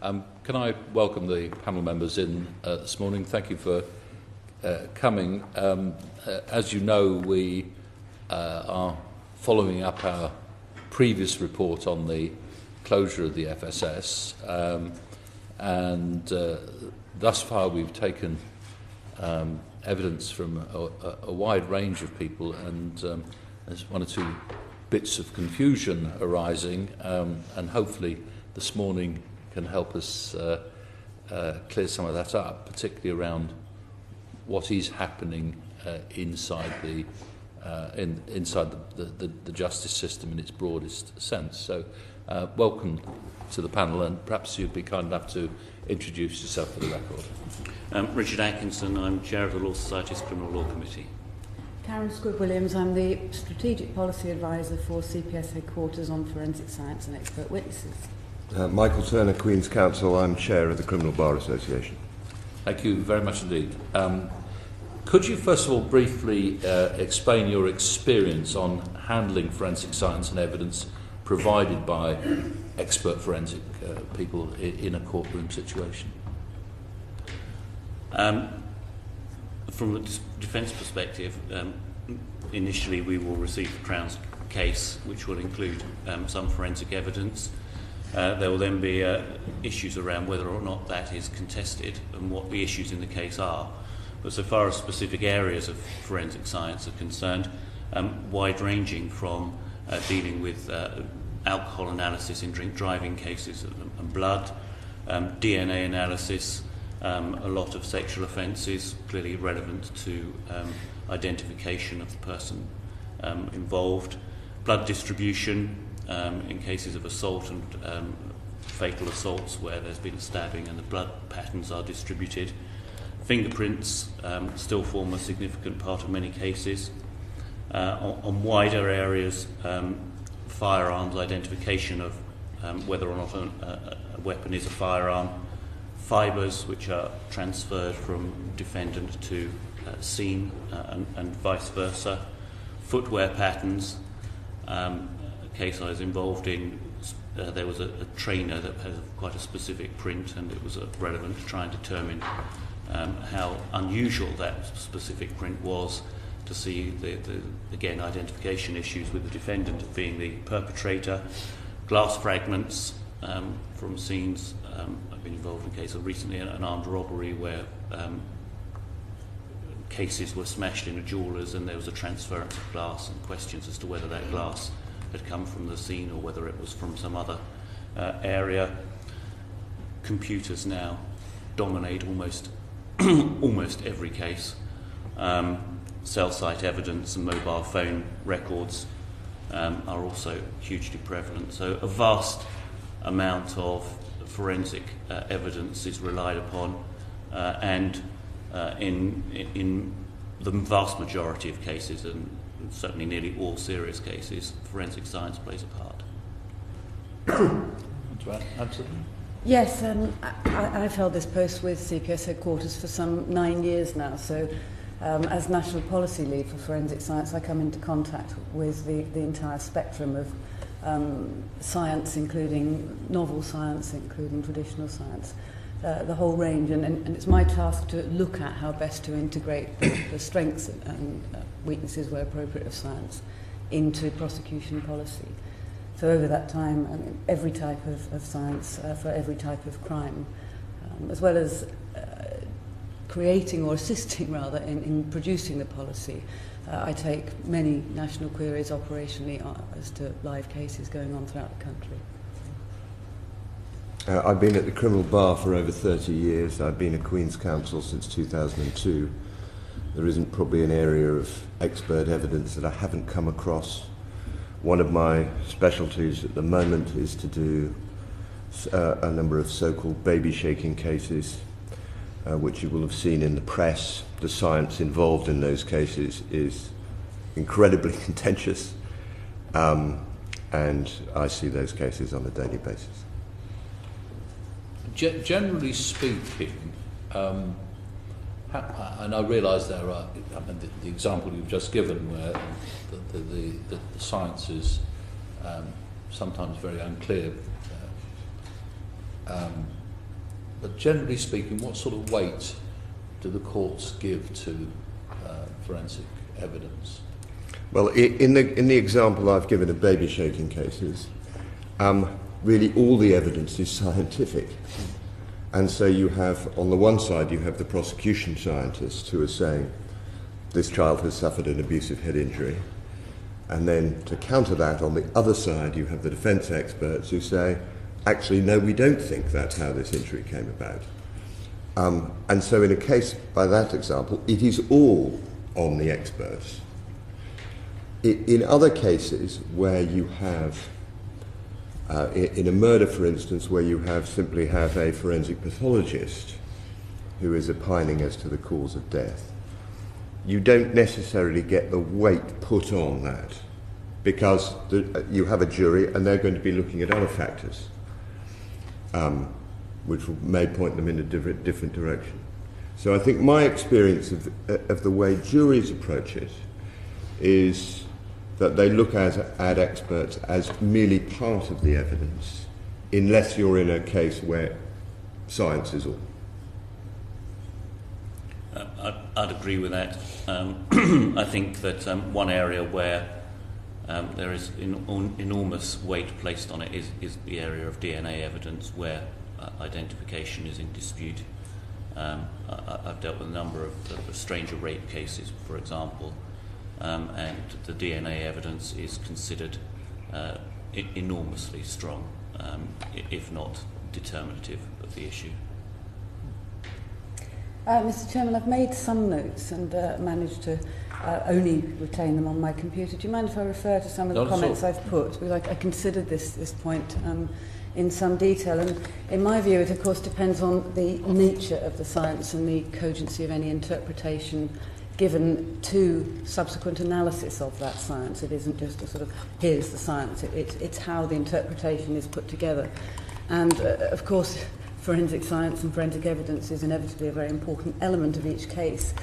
Can I welcome the panel members in this morning? Thank you for coming. As you know, we are following up our previous report on the closure of the FSS, and thus far we've taken evidence from a wide range of people, and there's one or two bits of confusion arising, and hopefully this morning can help us clear some of that up, particularly around what is happening inside the justice system in its broadest sense. So welcome to the panel, and perhaps you'd be kind enough to introduce yourself for the record. Richard Atkinson, I'm Chair of the Law Society's Criminal Law Committee. Karen Squibb-Williams, I'm the Strategic Policy Advisor for CPS Headquarters on Forensic Science and Expert Witnesses. Michael Turner, Queen's Counsel. I'm Chair of the Criminal Bar Association. Thank you very much indeed. Could you first of all briefly explain your experience on handling forensic science and evidence provided by expert forensic people in a courtroom situation? From a defence perspective, initially we will receive the Crown's case, which will include some forensic evidence. There will then be issues around whether or not that is contested and what the issues in the case are. But so far as specific areas of forensic science are concerned, wide-ranging from dealing with alcohol analysis in drink driving cases and blood, DNA analysis, a lot of sexual offences, clearly relevant to identification of the person involved, blood distribution in cases of assault and fatal assaults where there's been a stabbing and the blood patterns are distributed. Fingerprints still form a significant part of many cases. On wider areas, firearms, identification of whether or not a weapon is a firearm, fibres which are transferred from defendant to scene and vice versa, footwear patterns. A case I was involved in, there was a trainer that had quite a specific print, and it was relevant to try and determine how unusual that specific print was, to see again identification issues with the defendant being the perpetrator, glass fragments from scenes. I've been involved in a case of recently an armed robbery where cases were smashed in a jeweller's and there was a transference of glass, and questions as to whether that glass had come from the scene or whether it was from some other area. Computers now dominate almost every case. Cell site evidence and mobile phone records are also hugely prevalent. So a vast amount of forensic evidence is relied upon, and in the vast majority of cases, and certainly nearly all serious cases, forensic science plays a part. Absolutely. Yes, I've held this post with CPS Headquarters for some 9 years now, so as National Policy Lead for Forensic Science, I come into contact with the entire spectrum of science, including novel science, including traditional science, the whole range, and it's my task to look at how best to integrate the strengths and weaknesses where appropriate of science into prosecution policy. So over that time, I mean, every type of science for every type of crime, as well as creating or assisting rather in producing the policy. I take many national queries operationally as to live cases going on throughout the country. I've been at the criminal bar for over 30 years. I've been a Queen's Counsel since 2002. There isn't probably an area of expert evidence that I haven't come across. One of my specialties at the moment is to do a number of so-called baby shaking cases, which you will have seen in the press. The science involved in those cases is incredibly contentious, and I see those cases on a daily basis. Generally speaking, and I realise there are, I mean, the example you've just given where the science is sometimes very unclear, but generally speaking, what sort of weight do the courts give to forensic evidence? Well, in the example I've given of baby shaking cases, really all the evidence is scientific. And so you have, on the one side, you have the prosecution scientists who are saying, this child has suffered an abusive head injury. And then to counter that, on the other side, you have the defence experts who say, actually, no, we don't think that's how this injury came about. And so in a case, by that example, it is all on the experts. In other cases where you have, in a murder, for instance, where you simply have a forensic pathologist who is opining as to the cause of death, you don't necessarily get the weight put on that, because you have a jury and they're going to be looking at other factors, which may point them in a different direction. So I think my experience of the way juries approach it is that they look at experts as merely part of the evidence, unless you're in a case where science is all. I'd agree with that. I think that one area where there is enormous weight placed on it is the area of DNA evidence, where identification is in dispute. I've dealt with a number of stranger rape cases, for example, and the DNA evidence is considered enormously strong, if not determinative of the issue. Mr. Chairman, I've made some notes and managed to only retain them on my computer. Do you mind if I refer to some of the comments I've put? Because I considered this point in some detail. And in my view, it of course depends on the nature of the science and the cogency of any interpretation given to subsequent analysis of that science. It isn't just a sort of, here's the science. It's how the interpretation is put together. And of course, forensic science and forensic evidence is inevitably a very important element of each case,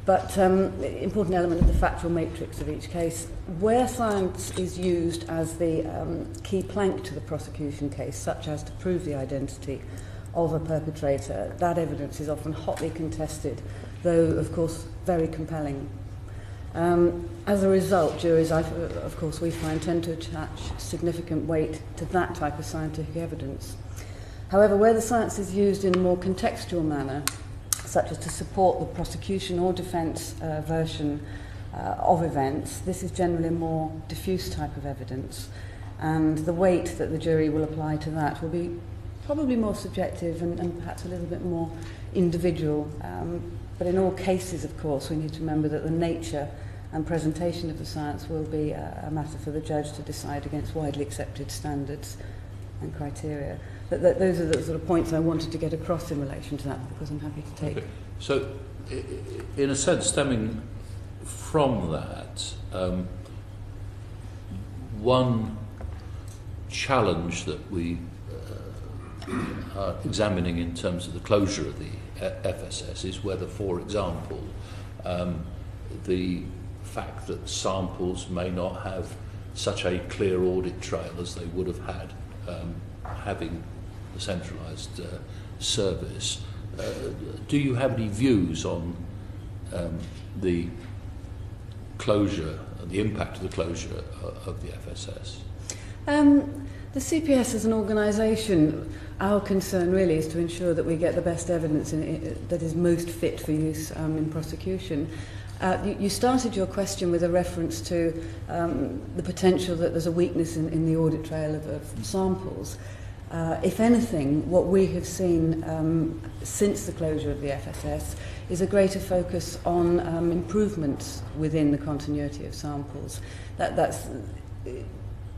but important element of the factual matrix of each case. Where science is used as the key plank to the prosecution case, such as to prove the identity of a perpetrator, that evidence is often hotly contested, though of course very compelling. As a result, juries, of course, we find tend to attach significant weight to that type of scientific evidence. However, where the science is used in a more contextual manner, such as to support the prosecution or defence version of events, this is generally a more diffuse type of evidence, and the weight that the jury will apply to that will be probably more subjective and perhaps a little bit more individual. But in all cases, of course, we need to remember that the nature and presentation of the science will be a matter for the judge to decide against widely accepted standards and criteria. Those are the sort of points I wanted to get across in relation to that, because I'm happy to take. Okay. So, in a sense, stemming from that, one challenge that we are examining in terms of the closure of the FSS is whether, for example, the fact that samples may not have such a clear audit trail as they would have had having the centralised service. Do you have any views on the closure, the impact of the closure of the FSS? The CPS as an organisation, our concern really is to ensure that we get the best evidence that is most fit for use in prosecution. You started your question with a reference to the potential that there's a weakness in the audit trail of samples. If anything, what we have seen since the closure of the FSS is a greater focus on improvements within the continuity of samples. That's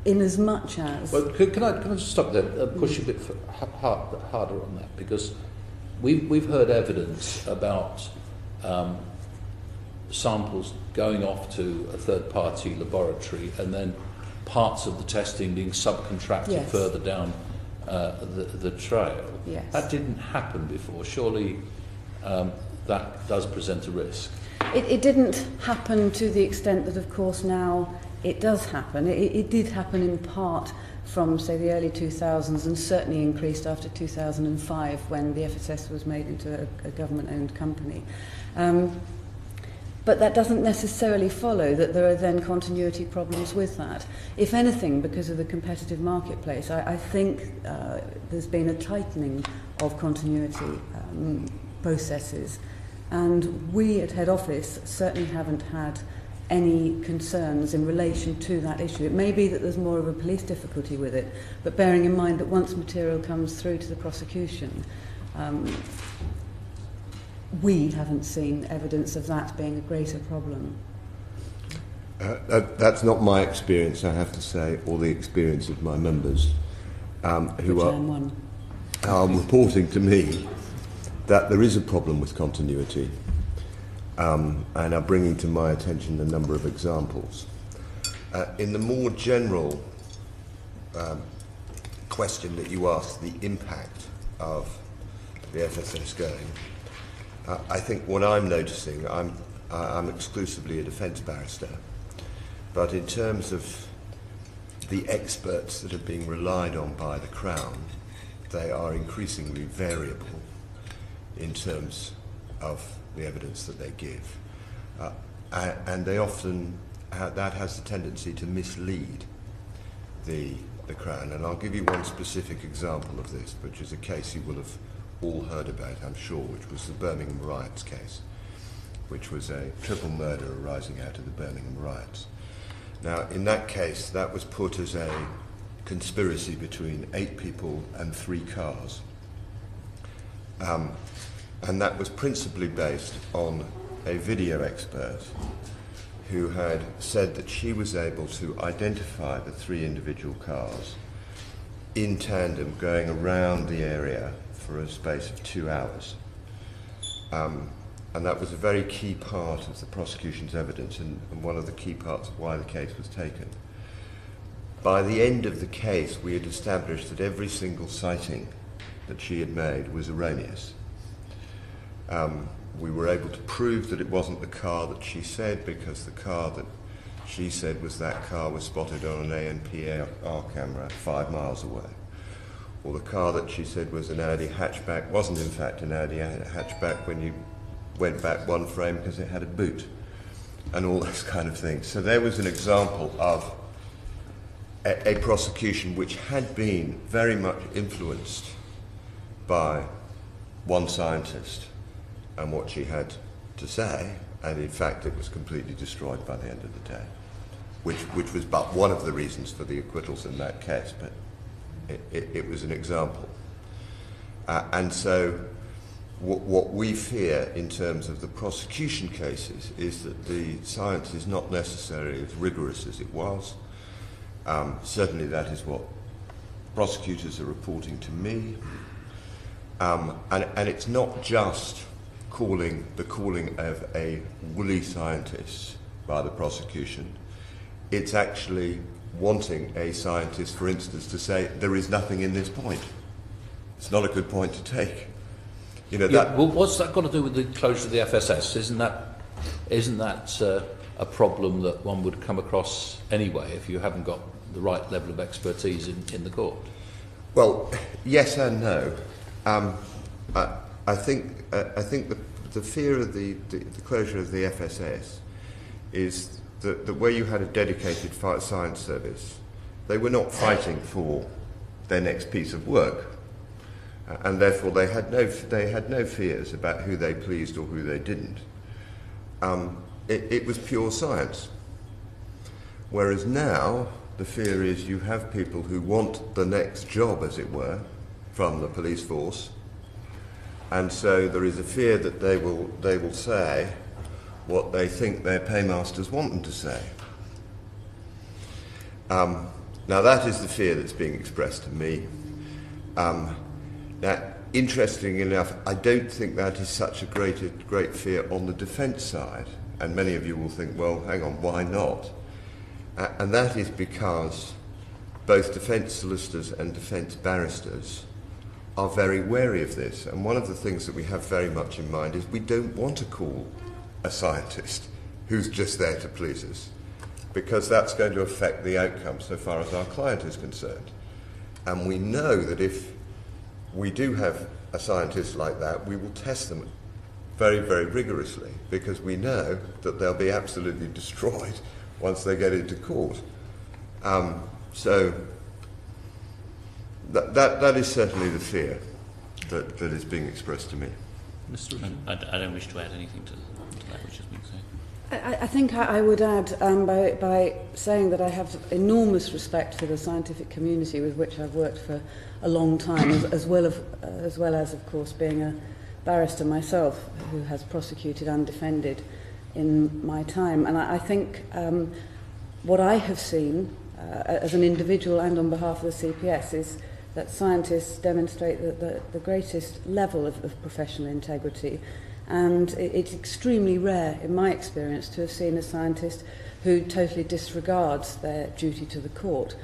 in as much as... Well, can I just stop there, push a bit harder on that, because we've heard evidence about samples going off to a third-party laboratory and then parts of the testing being subcontracted further down the trail. Yes. That didn't happen before. Surely that does present a risk. It didn't happen to the extent that, of course, now it does happen. It did happen in part from, say, the early 2000s, and certainly increased after 2005 when the FSS was made into a government-owned company. But that doesn't necessarily follow that there are then continuity problems with that. If anything, because of the competitive marketplace, I think there's been a tightening of continuity processes. And we at head office certainly haven't had any concerns in relation to that issue. It may be that there's more of a police difficulty with it, but bearing in mind that once material comes through to the prosecution, we haven't seen evidence of that being a greater problem. That's not my experience, I have to say, or the experience of my members who are reporting to me that there is a problem with continuity and are bringing to my attention a number of examples. In the more general question that you asked, the impact of the FSS going, I think what I'm noticing, I'm exclusively a defence barrister, but in terms of the experts that are being relied on by the Crown, they are increasingly variable in terms of the evidence that they give. And they often, that has a tendency to mislead the Crown. And I'll give you one specific example of this, which is a case you will have all heard about, I'm sure, which was the Birmingham riots case, which was a triple murder arising out of the Birmingham riots. Now, in that case, that was put as a conspiracy between 8 people and 3 cars. And that was principally based on a video expert who had said that she was able to identify the 3 individual cars in tandem going around the area for a space of 2 hours. And that was a very key part of the prosecution's evidence and one of the key parts of why the case was taken. By the end of the case, we had established that every single sighting that she had made was erroneous. We were able to prove that it wasn't the car that she said, because the car that she said was that car was spotted on an ANPR camera 5 miles away. Or the car that she said was an Audi hatchback wasn't in fact an Audi hatchback when you went back 1 frame because it had a boot, and all those kind of things. So there was an example of a prosecution which had been very much influenced by one scientist and what she had to say, and in fact it was completely destroyed by the end of the day, which was but one of the reasons for the acquittals in that case, but it was an example. And so what we fear in terms of the prosecution cases is that the science is not necessarily as rigorous as it was. Certainly that is what prosecutors are reporting to me. And it's not just the calling of a woolly scientist by the prosecution. It's actually wanting a scientist, for instance, to say there is nothing in this point. It's not a good point to take. You know, yeah, well, what's that got to do with the closure of the FSS? Isn't that a problem that one would come across anyway if you haven't got the right level of expertise in the court? Well, yes and no. I think the fear of the closure of the FSS is that where you had a dedicated science service, they were not fighting for their next piece of work, and therefore they had no fears about who they pleased or who they didn't. It was pure science. Whereas now the fear is you have people who want the next job, as it were, from the police force, and so there is a fear that they will say what they think their paymasters want them to say. Now that is the fear that's being expressed to me. Now, interestingly enough, I don't think that is such a great fear on the defence side, and many of you will think, well, hang on, why not? And that is because both defence solicitors and defence barristers are very wary of this. And one of the things that we have very much in mind is we don't want to call a scientist who's just there to please us. because that's going to affect the outcome so far as our client is concerned. And we know that if we do have a scientist like that, we will test them very, very rigorously, because we know that they'll be absolutely destroyed once they get into court. So that is certainly the fear that is being expressed to me. Mr. I don't wish to add anything to that which has been said. I think I would add by saying that I have enormous respect for the scientific community with which I've worked for a long time, as well as, of course, being a barrister myself who has prosecuted and defended in my time. And I think what I have seen as an individual and on behalf of the CPS is that scientists demonstrate the greatest level of professional integrity. And it's extremely rare, in my experience, to have seen a scientist who totally disregards their duty to the court,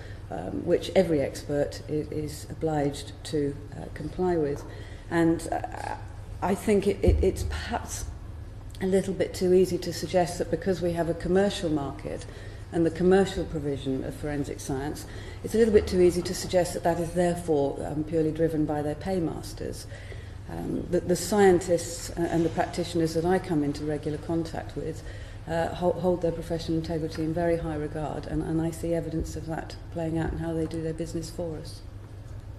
which every expert is obliged to comply with. And I think it's perhaps a little bit too easy to suggest that because we have a commercial market and the commercial provision of forensic science, it's a little bit too easy to suggest that is therefore purely driven by their paymasters. The scientists and the practitioners that I come into regular contact with hold their professional integrity in very high regard, and I see evidence of that playing out in how they do their business for us.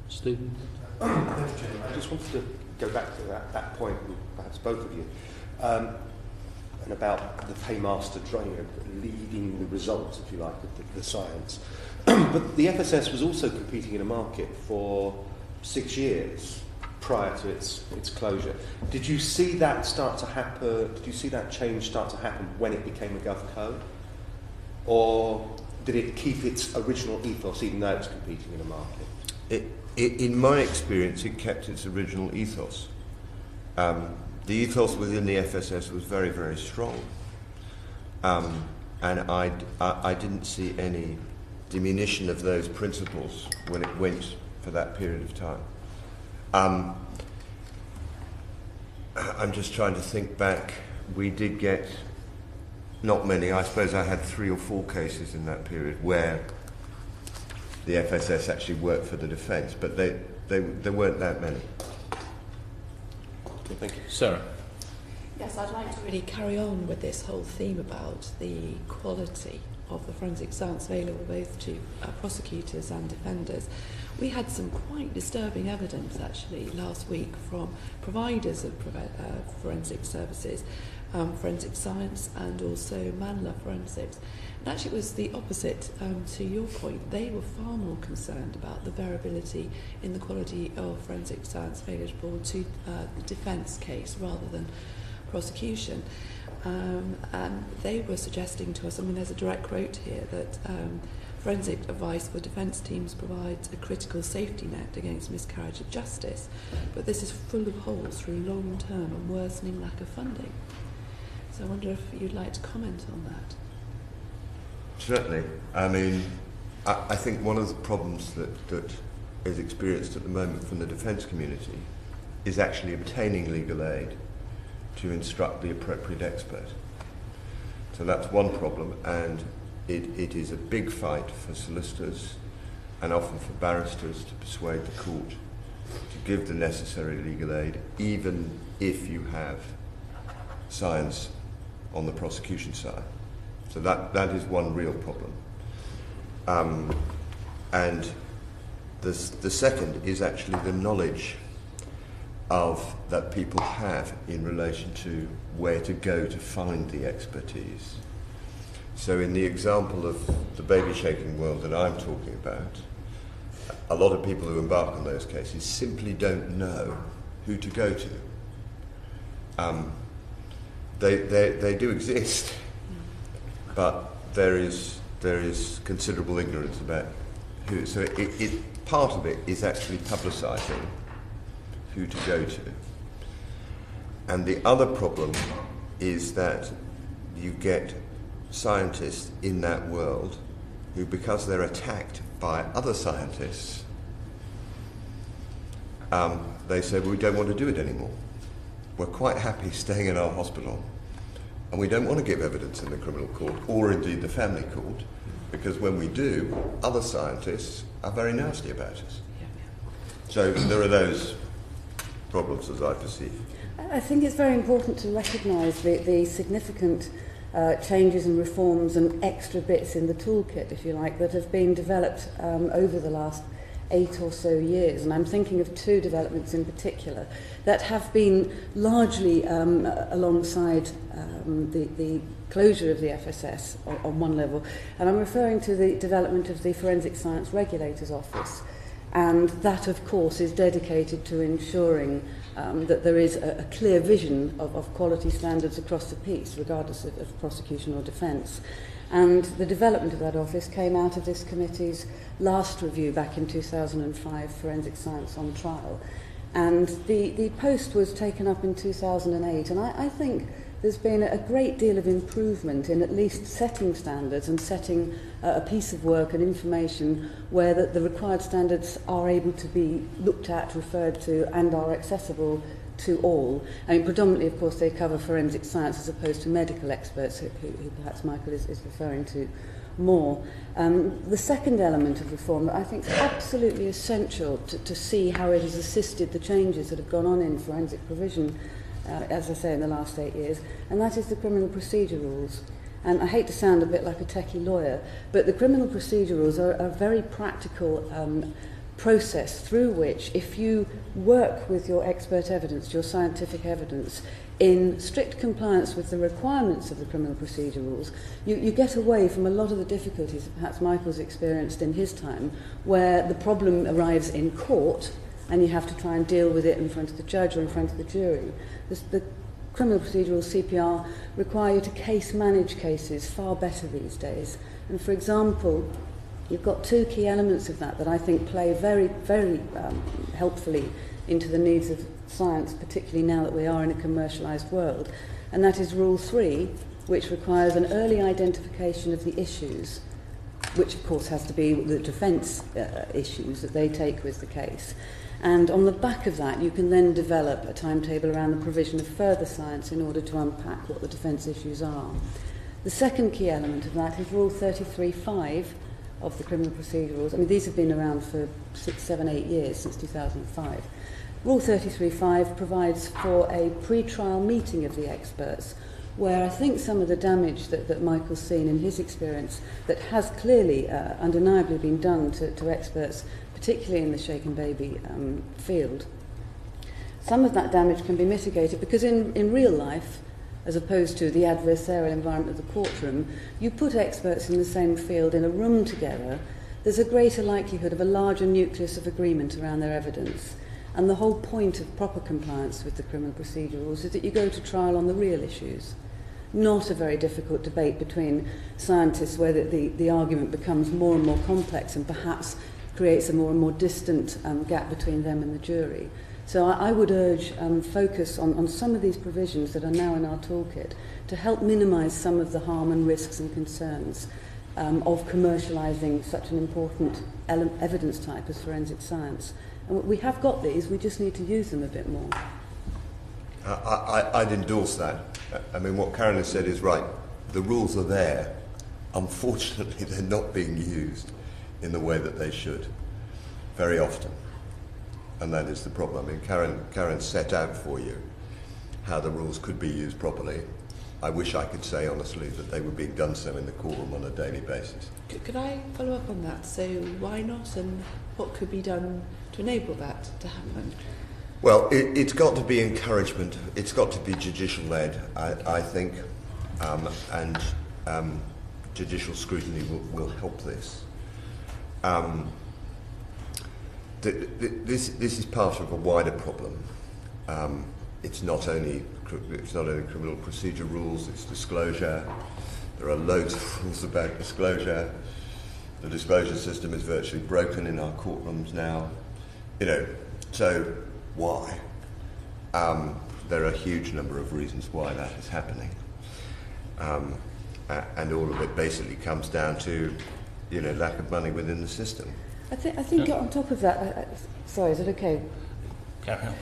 Stephen? Thanks, Jane. I just wanted to go back to that point, with perhaps both of you, and about the paymaster leading the results, if you like, of the science. But the FSS was also competing in a market for 6 years prior to its closure. Did you see that start to happen? Did you see that change start to happen when it became a GovCo? Or did it keep its original ethos even though it was competing in a market? In my experience, it kept its original ethos. The ethos within the FSS was very, very strong. And I didn't see any diminution of those principles when it went for that period of time. I'm just trying to think back. We did get not many. I suppose I had 3 or 4 cases in that period where the FSS actually worked for the defence, but there weren't that many. Okay, thank you. Sarah? Yes, I'd like to really carry on with this whole theme about the quality of the forensic science available both to prosecutors and defenders. We had some quite disturbing evidence actually last week from providers of forensic services, forensic science and also Manla Forensics. And actually it was the opposite to your point. They were far more concerned about the variability in the quality of forensic science available to the defence case rather than prosecution. And they were suggesting to us, I mean there's a direct quote here, that forensic advice for defence teams provides a critical safety net against miscarriage of justice, but this is full of holes through long-term and worsening lack of funding. So I wonder if you'd like to comment on that. Certainly. I mean, I think one of the problems that is experienced at the moment from the defence community is actually obtaining legal aid to instruct the appropriate expert. So that's one problem, and it is a big fight for solicitors and often for barristers to persuade the court to give the necessary legal aid, even if you have science on the prosecution side. So that is one real problem. And the second is actually the knowledge that people have in relation to where to go to find the expertise. So in the example of the baby shaking world that I'm talking about, a lot of people who embark on those cases simply don't know who to go to. They do exist, but there is considerable ignorance about who. So part of it is actually publicising who to go to. And the other problem is that you get scientists in that world who, because they're attacked by other scientists, they say, well, we don't want to do it anymore. We're quite happy staying in our hospital And we don't want to give evidence in the criminal court, or indeed the family court, because when we do, other scientists are very nasty about us. So there are those problems as I perceive. I think it's very important to recognise the significant changes and reforms and extra bits in the toolkit, if you like, that have been developed over the last 8 or so years. And I'm thinking of 2 developments in particular that have been largely alongside the closure of the FSS on one level. And I'm referring to the development of the Forensic Science Regulator's Office. And that, of course, is dedicated to ensuring that there is a clear vision of quality standards across the piece, regardless of prosecution or defence. And the development of that office came out of this committee's last review back in 2005, Forensic Science on Trial. And the post was taken up in 2008, and I think there's been a great deal of improvement in at least setting standards and setting a piece of work and information where the required standards are able to be looked at, referred to, and are accessible to all. I mean, predominantly, of course, they cover forensic science as opposed to medical experts, who perhaps Michael is referring to more. The second element of reform that I think is absolutely essential to see how it has assisted the changes that have gone on in forensic provision, as I say, in the last 8 years, and that is the criminal procedure rules. And I hate to sound a bit like a techie lawyer, but the criminal procedure rules are a very practical process through which, if you work with your expert evidence, your scientific evidence, in strict compliance with the requirements of the criminal procedure rules, you get away from a lot of the difficulties that perhaps Michael's experienced in his time, where the problem arrives in court and you have to try and deal with it in front of the judge or in front of the jury. The criminal procedure rules, CPR, require you to case manage cases far better these days. And for example, you've got 2 key elements of that I think play very, very helpfully into the needs of science, particularly now that we are in a commercialised world. And that is Rule 3, which requires an early identification of the issues, which of course has to be the defence issues that they take with the case. And on the back of that, you can then develop a timetable around the provision of further science in order to unpack what the defence issues are. The second key element of that is Rule 33.5 of the criminal procedure rules. I mean, these have been around for 6, 7, 8 years, since 2005. Rule 33.5 provides for a pre-trial meeting of the experts, where I think some of the damage that Michael's seen in his experience, that has clearly, undeniably been done to experts, particularly in the shaken baby field, some of that damage can be mitigated because in real life, as opposed to the adversarial environment of the courtroom, you put experts in the same field in a room together, there's a greater likelihood of a larger nucleus of agreement around their evidence. And the whole point of proper compliance with the criminal procedure rules is that you go to trial on the real issues, not a very difficult debate between scientists where the argument becomes more and more complex and perhaps creates a more and more distant gap between them and the jury. So I would urge focus on some of these provisions that are now in our toolkit to help minimise some of the harm and risks and concerns of commercialising such an important evidence type as forensic science. And we have got these, we just need to use them a bit more. I'd endorse that. I mean, what Karen has said is right. The rules are there. Unfortunately, they're not being used in the way that they should, very often. And that is the problem. I mean, Karen set out for you how the rules could be used properly. I wish I could say, honestly, that they were being done so in the courtroom on a daily basis. Could I follow up on that? So why not, and what could be done to enable that to happen? Well, it's got to be encouragement. It's got to be judicial-led, I think, and judicial scrutiny will help this. This is part of a wider problem. It's not only criminal procedure rules, it's disclosure. There are loads of rules about disclosure. The disclosure system is virtually broken in our courtrooms now. So why? There are a huge number of reasons why that is happening. And all of it basically comes down to, lack of money within the system. I think on top of that, sorry, is it okay? Carry on.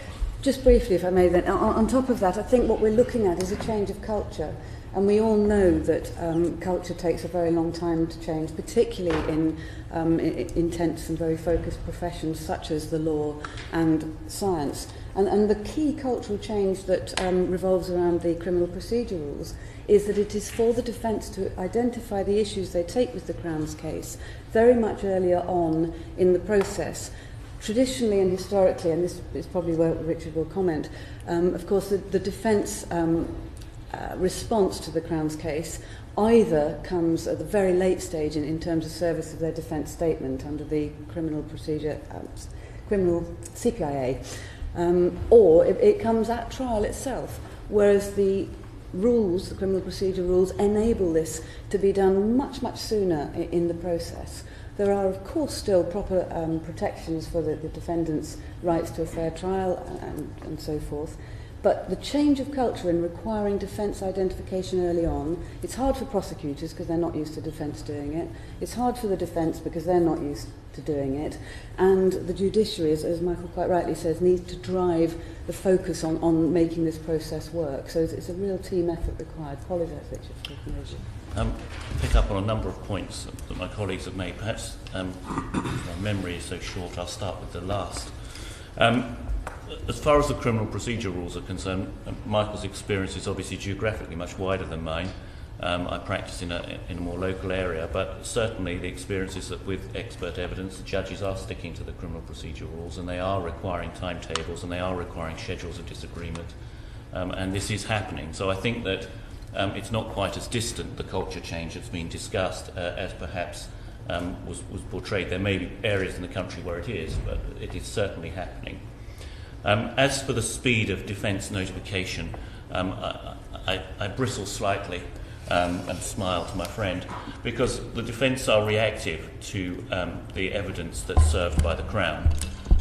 Just briefly, if I may then, on top of that, I think what we're looking at is a change of culture. And we all know that culture takes a very long time to change, particularly in intense and very focused professions such as the law and science. And the key cultural change that revolves around the criminal procedure rules is that it is for the defence to identify the issues they take with the Crown's case very much earlier on in the process. Traditionally and historically, and this is probably where Richard will comment, of course the defence response to the Crown's case either comes at the very late stage in terms of service of their defence statement under the criminal procedure, criminal CPIA, or it comes at trial itself, whereas the rules, the criminal procedure rules, enable this to be done much, much sooner in the process. There are, of course, still proper protections for the defendant's rights to a fair trial and so forth. But the change of culture in requiring defence identification early on, it's hard for prosecutors because they're not used to defence doing it. It's hard for the defence because they're not used to doing it. And the judiciary, as Michael quite rightly says, needs to drive the focus on making this process work. So it's a real team effort required. Apologise, Richard, for taking over. Pick up on a number of points that my colleagues have made. Perhaps my memory is so short, I'll start with the last. As far as the criminal procedure rules are concerned, Michael's experience is obviously geographically much wider than mine. I practice in a more local area, but certainly the experience is that with expert evidence, the judges are sticking to the criminal procedure rules, and they are requiring timetables, and they are requiring schedules of disagreement, and this is happening. So I think that it's not quite as distant, the culture change that's been discussed, as perhaps was portrayed. There may be areas in the country where it is, but it is certainly happening. As for the speed of defence notification, I bristle slightly and smile to my friend, because the defence are reactive to the evidence that's served by the Crown.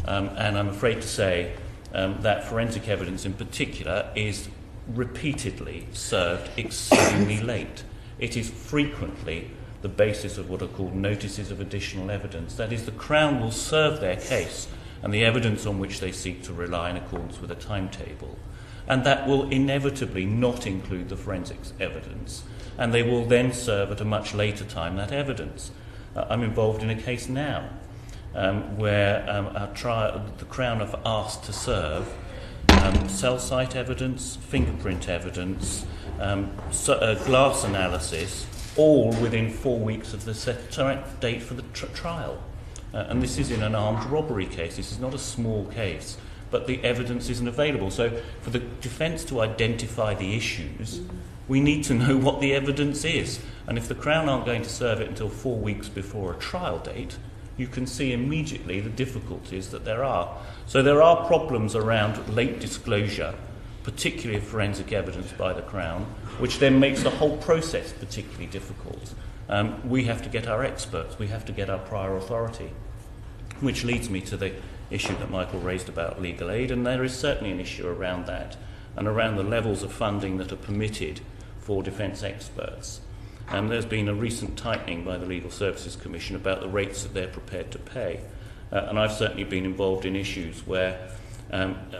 And I'm afraid to say that forensic evidence in particular is repeatedly served extremely late. It is frequently the basis of what are called notices of additional evidence. That is, the Crown will serve their case and the evidence on which they seek to rely in accordance with a timetable. And that will inevitably not include the forensics evidence. And they will then serve at a much later time that evidence. I'm involved in a case now where the Crown have asked to serve cell site evidence, fingerprint evidence, glass analysis, all within 4 weeks of the set date for the trial. And this is in an armed robbery case. This is not a small case, but the evidence isn't available. So for the defence to identify the issues, we need to know what the evidence is. And if the Crown aren't going to serve it until 4 weeks before a trial date, you can see immediately the difficulties that there are. So there are problems around late disclosure, particularly of forensic evidence by the Crown, which then makes the whole process particularly difficult. We have to get our experts, we have to get our prior authority, which leads me to the issue that Michael raised about legal aid, and there is certainly an issue around that, and around the levels of funding that are permitted for defence experts. There's been a recent tightening by the Legal Services Commission about the rates that they're prepared to pay, and I've certainly been involved in issues where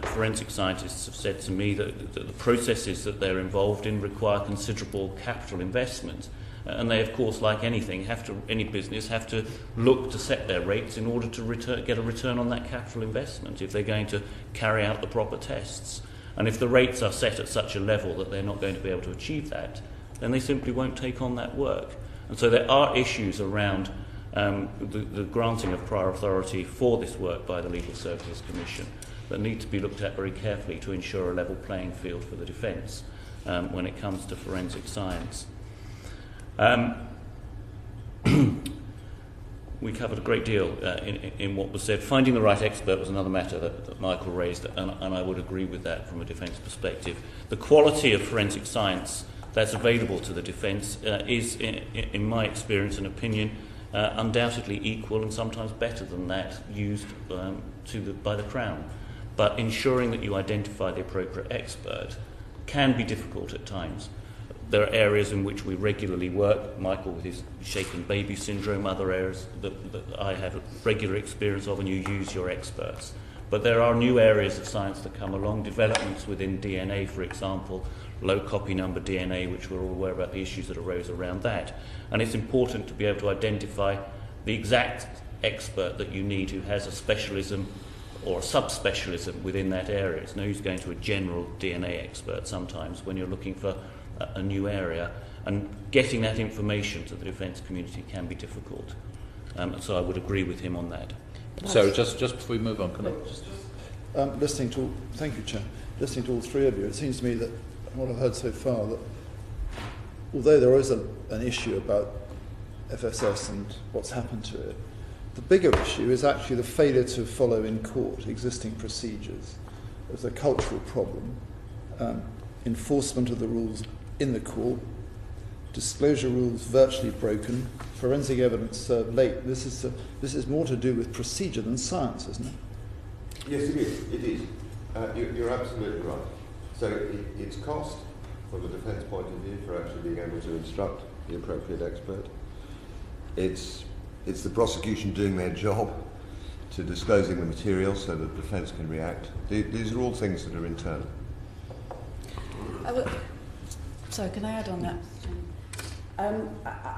forensic scientists have said to me that the processes that they're involved in require considerable capital investment. And they, of course, like anything, any business, have to look to set their rates in order to get a return on that capital investment if they're going to carry out the proper tests. And if the rates are set at such a level that they're not going to be able to achieve that, then they simply won't take on that work. And so there are issues around the granting of prior authority for this work by the Legal Services Commission that need to be looked at very carefully to ensure a level playing field for the defence when it comes to forensic science. We covered a great deal in what was said. Finding the right expert was another matter that Michael raised, and I would agree with that from a defence perspective. The quality of forensic science that's available to the defence is, in my experience and opinion, undoubtedly equal and sometimes better than that used by the Crown. But ensuring that you identify the appropriate expert can be difficult at times. There are areas in which we regularly work, Michael with his shaken baby syndrome, other areas that I have regular experience of, and you use your experts. But there are new areas of science that come along, developments within DNA, for example, low copy number DNA, which we're all aware about the issues that arose around that. And it's important to be able to identify the exact expert that you need who has a specialism or a subspecialism within that area. It's no use going to a general DNA expert sometimes when you're looking for a new area, and getting that information to the defence community can be difficult. So I would agree with him on that. So just before we move on, can I just... Thank you, Chair. Listening to all three of you, it seems to me that what I've heard so far, that although there is an issue about FSS and what's happened to it, the bigger issue is actually the failure to follow in court existing procedures. There's a cultural problem, enforcement of the rules in the court, disclosure rules virtually broken, forensic evidence served late. This is more to do with procedure than science, isn't it? Yes, it is. It is. You're absolutely right. So it's cost from a defence point of view for actually being able to instruct the appropriate expert. It's the prosecution doing their job to disclosing the material so that the defence can react. These are all things that are internal. Sorry, can I add on that?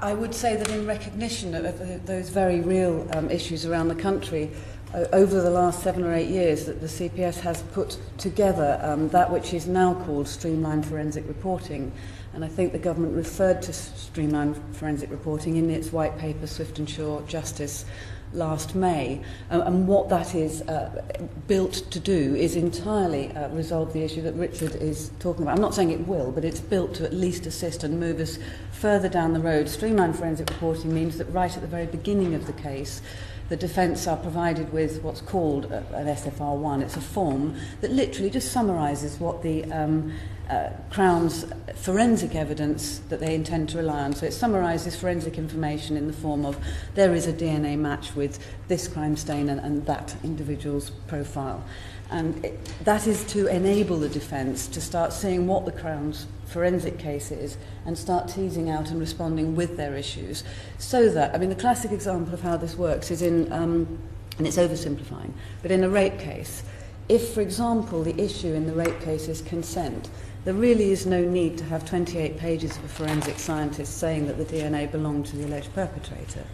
I would say that in recognition of those very real issues around the country, over the last 7 or 8 years, that the CPS has put together that which is now called streamlined forensic reporting. And I think the government referred to streamlined forensic reporting in its white paper, Swift and Sure Justice, last May. And what that is built to do is entirely resolve the issue that Richard is talking about. I'm not saying it will, but it's built to at least assist and move us further down the road. Streamlined forensic reporting means that right at the very beginning of the case, the defence are provided with what's called an SFR1. It's a form that literally just summarises what the Crown's forensic evidence that they intend to rely on. So it summarises forensic information in the form of there is a DNA match with this crime stain and that individual's profile. And that is to enable the defence to start seeing what the Crown's forensic case is and start teasing out and responding with their issues. So that, I mean, the classic example of how this works is in, and it's oversimplifying, but in a rape case, if, for example, the issue in the rape case is consent, there really is no need to have 28 pages of a forensic scientist saying that the DNA belonged to the alleged perpetrator.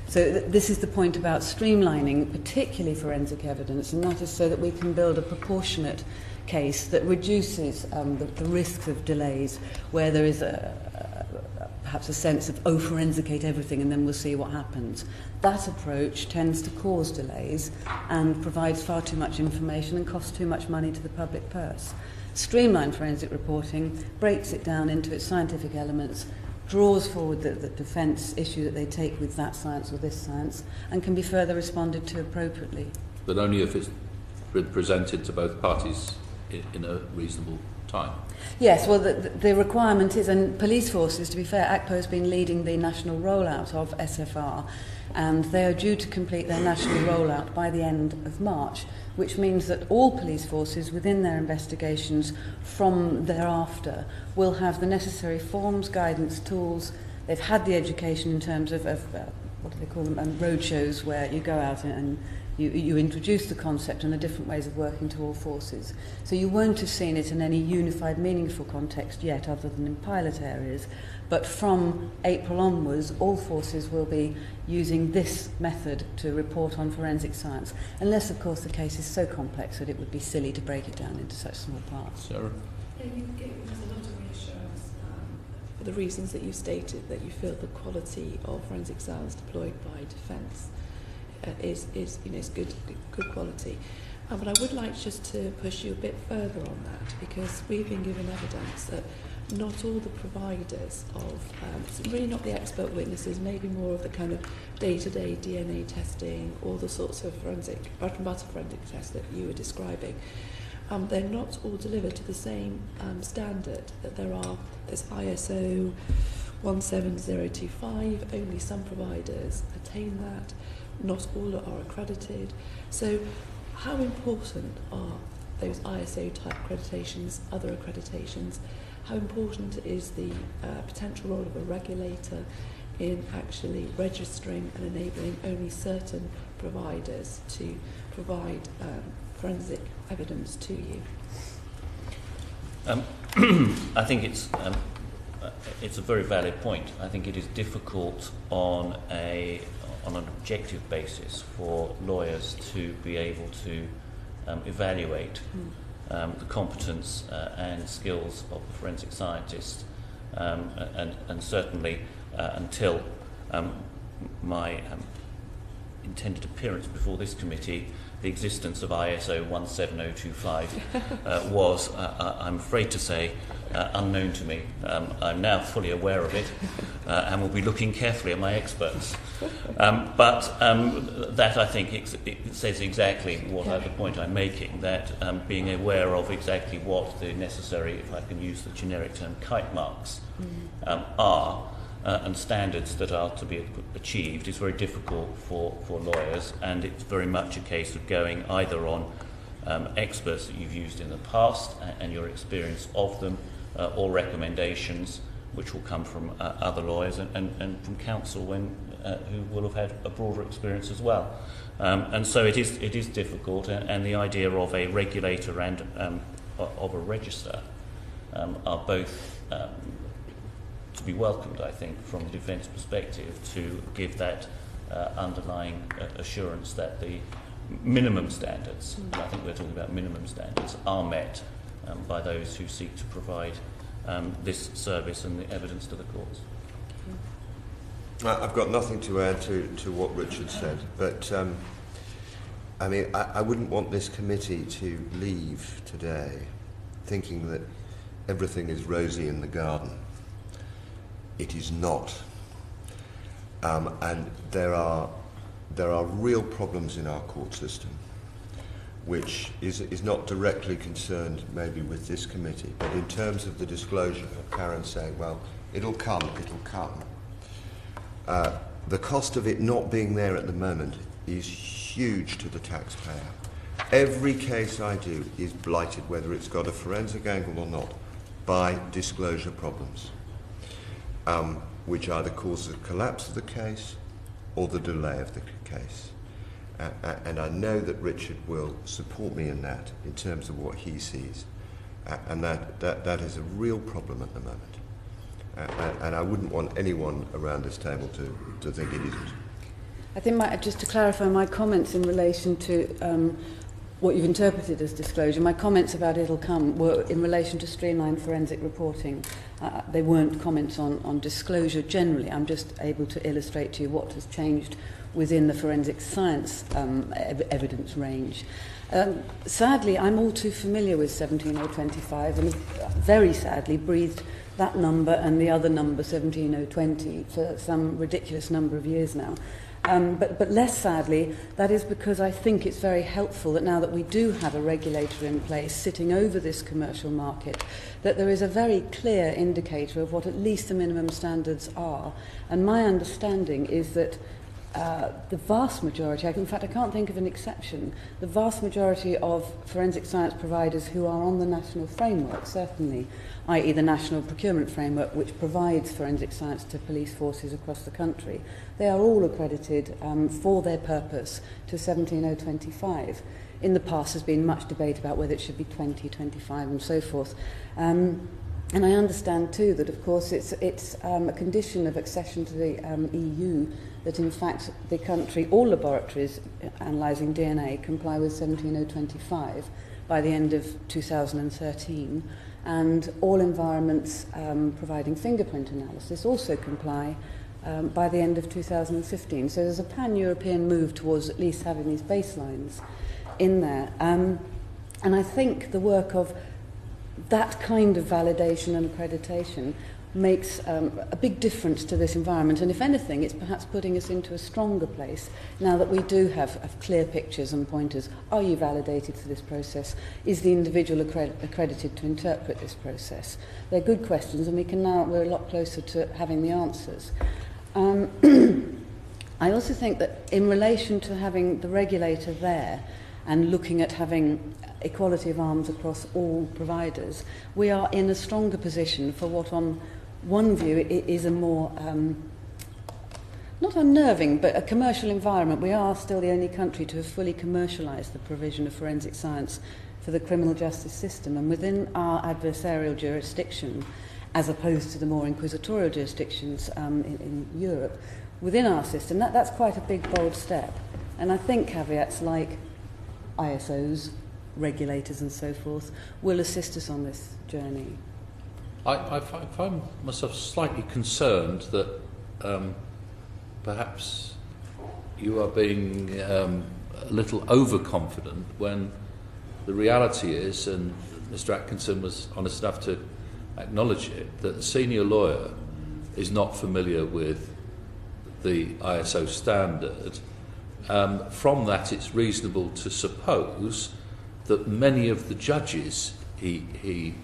So this is the point about streamlining, particularly forensic evidence, and that is so that we can build a proportionate case that reduces the risks of delays, where there is perhaps a sense of, forensicate everything and then we'll see what happens. That approach tends to cause delays and provides far too much information and costs too much money to the public purse. Streamlined forensic reporting breaks it down into its scientific elements, draws forward the defence issue that they take with that science or this science, and can be further responded to appropriately. But only if it's presented to both parties in a reasonable time. Yes, well, the requirement is, and police forces, to be fair, ACPO has been leading the national rollout of SFR, and they are due to complete their national rollout by the end of March, which means that all police forces within their investigations from thereafter will have the necessary forms, guidance, tools. They've had the education in terms of what do they call them, road shows, where you go out and you introduce the concept and the different ways of working to all forces. So you won't have seen it in any unified, meaningful context yet, other than in pilot areas. But from April onwards, all forces will be using this method to report on forensic science, unless, of course, the case is so complex that it would be silly to break it down into such small parts. Sarah? Yeah, you gave us a lot of reassurance for the reasons that you stated, that you feel the quality of forensic science deployed by defence is good quality. But I would like just to push you a bit further on that, because we've been given evidence that not all the providers of, it's really not the expert witnesses, maybe more of the kind of day-to-day DNA testing, all the sorts of forensic, bread and butter forensic tests that you were describing, they're not all delivered to the same standard. That there's ISO 17025, only some providers attain that, not all are accredited. So how important are those ISO type accreditations, other accreditations? How important is the potential role of a regulator in actually registering and enabling only certain providers to provide forensic evidence to you? I think it's a very valid point. I think it is difficult on an objective basis for lawyers to be able to evaluate the competence and skills of the forensic scientist, and certainly until my intended appearance before this committee, the existence of ISO 17025 was, I'm afraid to say, unknown to me. I'm now fully aware of it and will be looking carefully at my experts. But that, I think, it says exactly what the point I'm making, that being aware of exactly what the necessary, if I can use the generic term, kite marks are, and standards that are to be achieved is very difficult for lawyers, and it's very much a case of going either on experts that you've used in the past and your experience of them, or recommendations which will come from other lawyers and from counsel who will have had a broader experience as well. And so it is difficult, and the idea of a regulator and of a register are both to be welcomed, I think, from the defence perspective, to give that underlying assurance that the minimum standards, and I think we're talking about minimum standards, are met by those who seek to provide this service and the evidence to the courts. I've got nothing to add to what Richard said, but I mean, I wouldn't want this committee to leave today thinking that everything is rosy in the garden. It is not, and there are real problems in our court system, which is not directly concerned maybe with this committee, but in terms of the disclosure of Karen saying, well, it'll come. The cost of it not being there at the moment is huge to the taxpayer. Every case I do is blighted, whether it's got a forensic angle or not, by disclosure problems, which either cause the collapse of the case or the delay of the case. And I know that Richard will support me in that, in terms of what he sees. And that is a real problem at the moment. And I wouldn't want anyone around this table to think it isn't. I think, just to clarify my comments in relation to what you've interpreted as disclosure, my comments about it'll come were in relation to streamlined forensic reporting. They weren't comments on disclosure generally. I'm just able to illustrate to you what has changed within the forensic science evidence range. Sadly, I'm all too familiar with 17025 and very sadly breathed that number and the other number, 17020, for some ridiculous number of years now. But less sadly, that is because I think it's very helpful that now that we do have a regulator in place sitting over this commercial market, that there is a very clear indicator of what at least the minimum standards are. And my understanding is that the vast majority, in fact I can't think of an exception, the vast majority of forensic science providers who are on the national framework, certainly, i.e. the national procurement framework which provides forensic science to police forces across the country, they are all accredited for their purpose to 17025. In the past there's been much debate about whether it should be 20, 25 and so forth. And I understand too that of course it's a condition of accession to the EU that in fact the country, all laboratories analysing DNA comply with 17025 by the end of 2013, and all environments providing fingerprint analysis also comply by the end of 2015. So there's a pan-European move towards at least having these baselines in there. And I think the work of that kind of validation and accreditation makes a big difference to this environment, and if anything it's perhaps putting us into a stronger place now that we do have clear pictures and pointers. Are you validated for this process? Is the individual accredited to interpret this process? They're good questions, and we're a lot closer to having the answers. I also think that in relation to having the regulator there and looking at having equality of arms across all providers, we are in a stronger position for what on one view is a more not unnerving, but a commercial environment. We are still the only country to have fully commercialised the provision of forensic science for the criminal justice system. And within our adversarial jurisdiction, as opposed to the more inquisitorial jurisdictions in Europe, within our system, that's quite a big, bold step. And I think caveats like ISOs, regulators and so forth will assist us on this journey. I find myself slightly concerned that perhaps you are being a little overconfident when the reality is, and Mr. Atkinson was honest enough to acknowledge it, that the senior lawyer is not familiar with the ISO standard. From that, it's reasonable to suppose that many of the judges he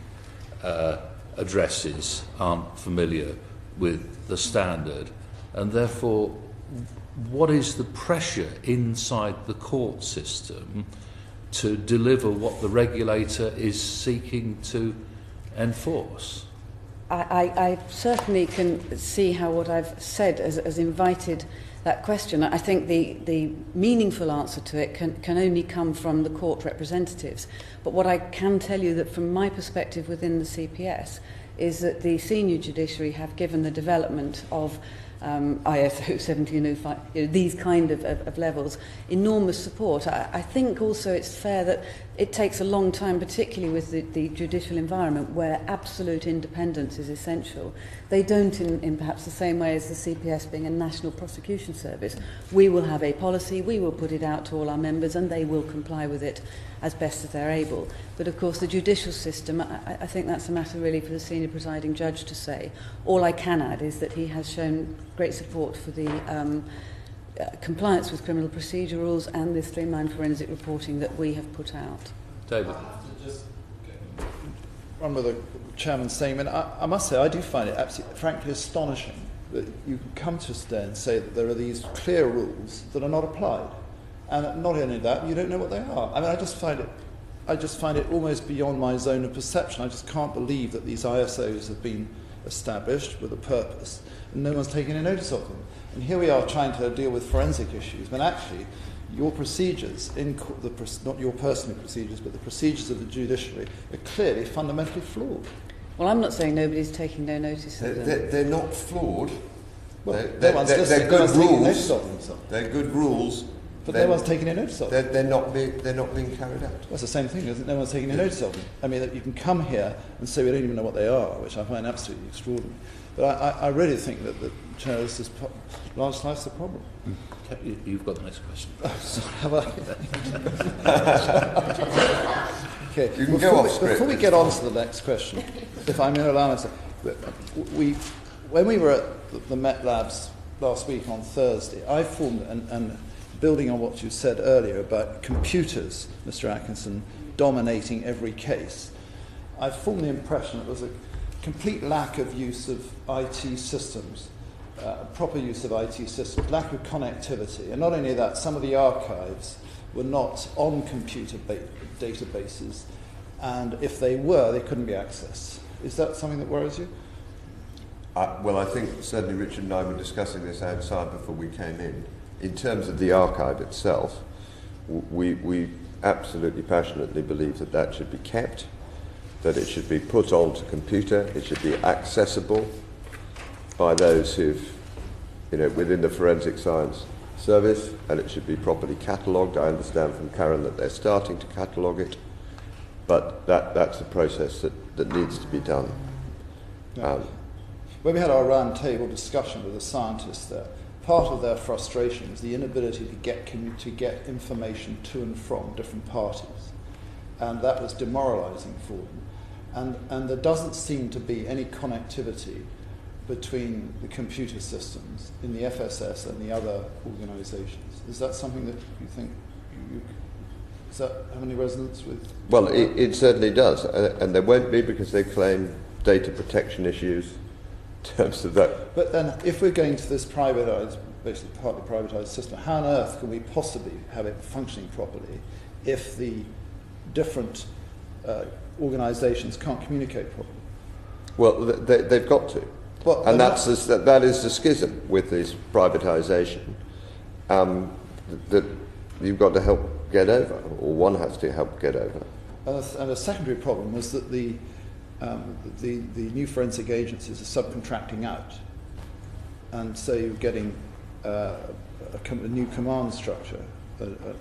addresses aren't familiar with the standard, and therefore what is the pressure inside the court system to deliver what the regulator is seeking to enforce? I certainly can see how what I've said has invited that question. I think the meaningful answer to it can only come from the court representatives. But what I can tell you that from my perspective within the CPS is that the senior judiciary have given the development of ISO 1705, these kind of levels, enormous support. I think also it's fair that it takes a long time, particularly with the judicial environment where absolute independence is essential. They don't in perhaps the same way as the CPS being a national prosecution service. We will have a policy, we will put it out to all our members and they will comply with it as best as they're able. But of course the judicial system, I think that's a matter really for the senior presiding judge to say. All I can add is that he has shown great support for the compliance with criminal procedure rules and this streamlined forensic reporting that we have put out. David. I have to just run with the chairman's statement. I must say I do find it absolutely, frankly, astonishing that you can come to us today and say that there are these clear rules that are not applied. And not only that, you don't know what they are. I mean, I just find it almost beyond my zone of perception. I just can't believe that these ISOs have been established with a purpose and no one's taking any notice of them. And here we are trying to deal with forensic issues, when actually your procedures, not your personal procedures, but the procedures of the judiciary, are clearly fundamentally flawed. Well, I'm not saying nobody's taking no notice of them. They're not flawed. Well, they're good rules. They're good rules. But no one's taking any notice of them. They're not being carried out. Well, it's the same thing, isn't it? No one's taking any notice of them. I mean, you can come here and say we don't even know what they are, which I find absolutely extraordinary. But I really think that the chair, this is large slice the problem. You've got the next question. Have I? Okay. You can go off script. Before we get on to the next question, if I'm going to allow myself, when we were at the Met Labs last week on Thursday, I formed, and building on what you said earlier about computers, Mr. Atkinson, dominating every case, I formed the impression it was a complete lack of use of IT systems, proper use of IT systems, lack of connectivity. And not only that, some of the archives were not on computer databases, and if they were, they couldn't be accessed. Is that something that worries you? Well, I think certainly Richard and I were discussing this outside before we came in. In terms of the archive itself, we absolutely passionately believe that that should be kept, that it should be put onto computer, it should be accessible by those who've, within the forensic science service, and it should be properly catalogued. I understand from Karen that they're starting to catalogue it, but that's a process that needs to be done. When we had our round table discussion with the scientists there, part of their frustration was the inability to get information to and from different parties, and that was demoralising for them. And there doesn't seem to be any connectivity between the computer systems in the FSS and the other organisations. Is that something that you think does that have any resonance with? Well, it certainly does, and there won't be, because they claim data protection issues. Terms of that. But then, if we're going to this privatised, basically partly privatised system, how on earth can we possibly have it functioning properly if the different organisations can't communicate properly? Well, they've got to. Well, and that is the schism with this privatisation that you've got to help get over, or one has to help get over. And a secondary problem was that the new forensic agencies are subcontracting out, and so you're getting a new command structure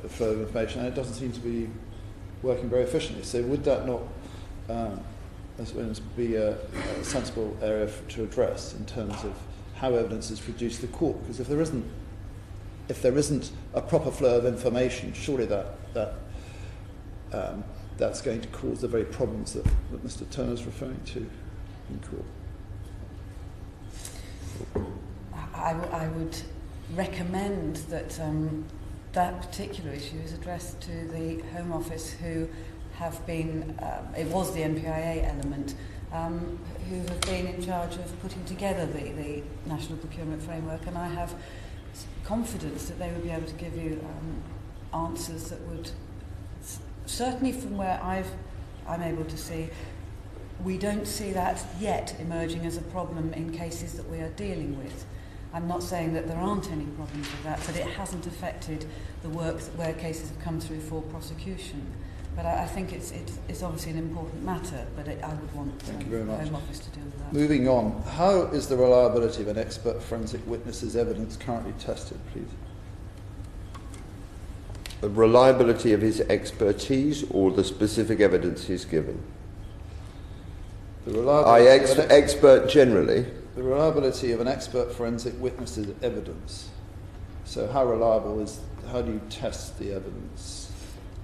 for information, and it doesn't seem to be working very efficiently. So would that not be a sensible area to address in terms of how evidence is produced to the court? Because if there isn't a proper flow of information, surely that's going to cause the very problems that Mr. Turner is referring to in court. I would recommend that that particular issue is addressed to the Home Office, who have been, it was the NPIA element, who have been in charge of putting together the National Procurement Framework, and I have confidence that they would be able to give you answers that would, certainly from where I'm able to see, we don't see that yet emerging as a problem in cases that we are dealing with. I'm not saying that there aren't any problems with that, but it hasn't affected the work where cases have come through for prosecution. But I think it's obviously an important matter, but I would want the Home Office to deal with that. Moving on, how is the reliability of an expert forensic witness's evidence currently tested, please? The reliability of his expertise or the specific evidence he's given? The reliability expert generally. The reliability of an expert forensic witness's evidence. So how reliable how do you test the evidence?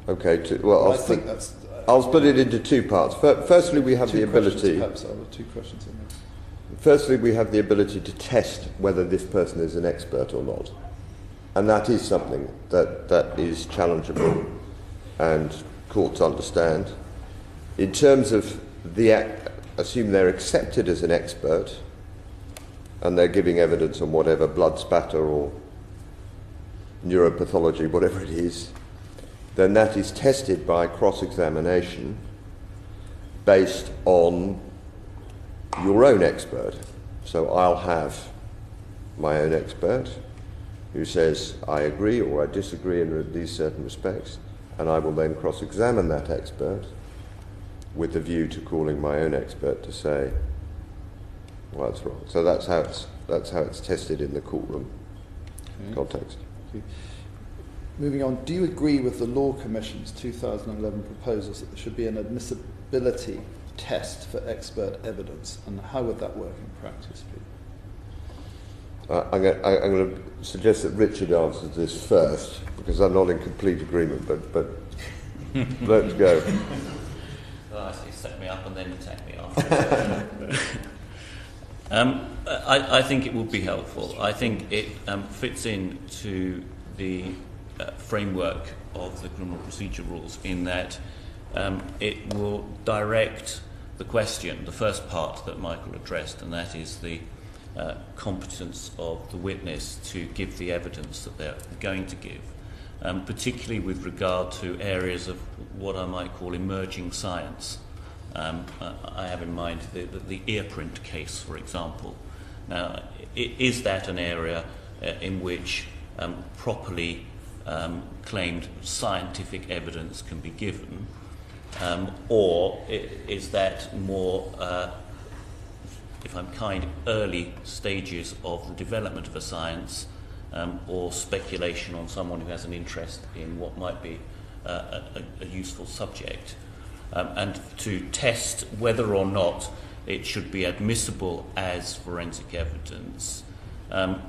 Okay, I'll split it into two parts. Firstly, we have the ability. Perhaps I'll have two questions in there. Firstly, we have the ability to test whether this person is an expert or not, and that is something that is challengeable, and courts understand. In terms of assume they're accepted as an expert, and they're giving evidence on whatever blood spatter or neuropathology, whatever it is, then that is tested by cross-examination based on your own expert. So I'll have my own expert who says, I agree or I disagree in these certain respects, and I will then cross-examine that expert with the view to calling my own expert to say, well, that's wrong. So that's how it's tested in the courtroom context. Thank you. Moving on, do you agree with the Law Commission's 2011 proposals that there should be an admissibility test for expert evidence, and how would that work in practice, please? I'm going to suggest that Richard answers this first, because I'm not in complete agreement, but let's go. Well, I see, set me up and then attack me after. I think it would be helpful. I think it fits into the framework of the criminal procedure rules in that it will direct the question, the first part that Michael addressed, and that is the competence of the witness to give the evidence that they're going to give, particularly with regard to areas of what I might call emerging science. I have in mind the earprint case, for example. Now, is that an area in which properly claimed scientific evidence can be given, or is that more, if I'm kind, early stages of the development of a science, or speculation on someone who has an interest in what might be a useful subject, and to test whether or not it should be admissible as forensic evidence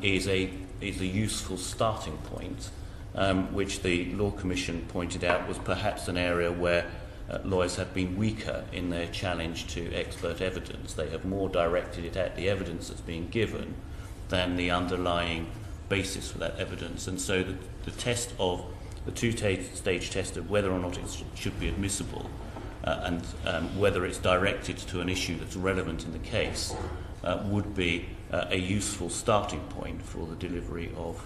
is a useful starting point, which the Law Commission pointed out was perhaps an area where lawyers have been weaker in their challenge to expert evidence. They have more directed it at the evidence that's being given than the underlying basis for that evidence. And so the test of the two-stage test of whether or not it should be admissible and whether it's directed to an issue that's relevant in the case would be a useful starting point for the delivery of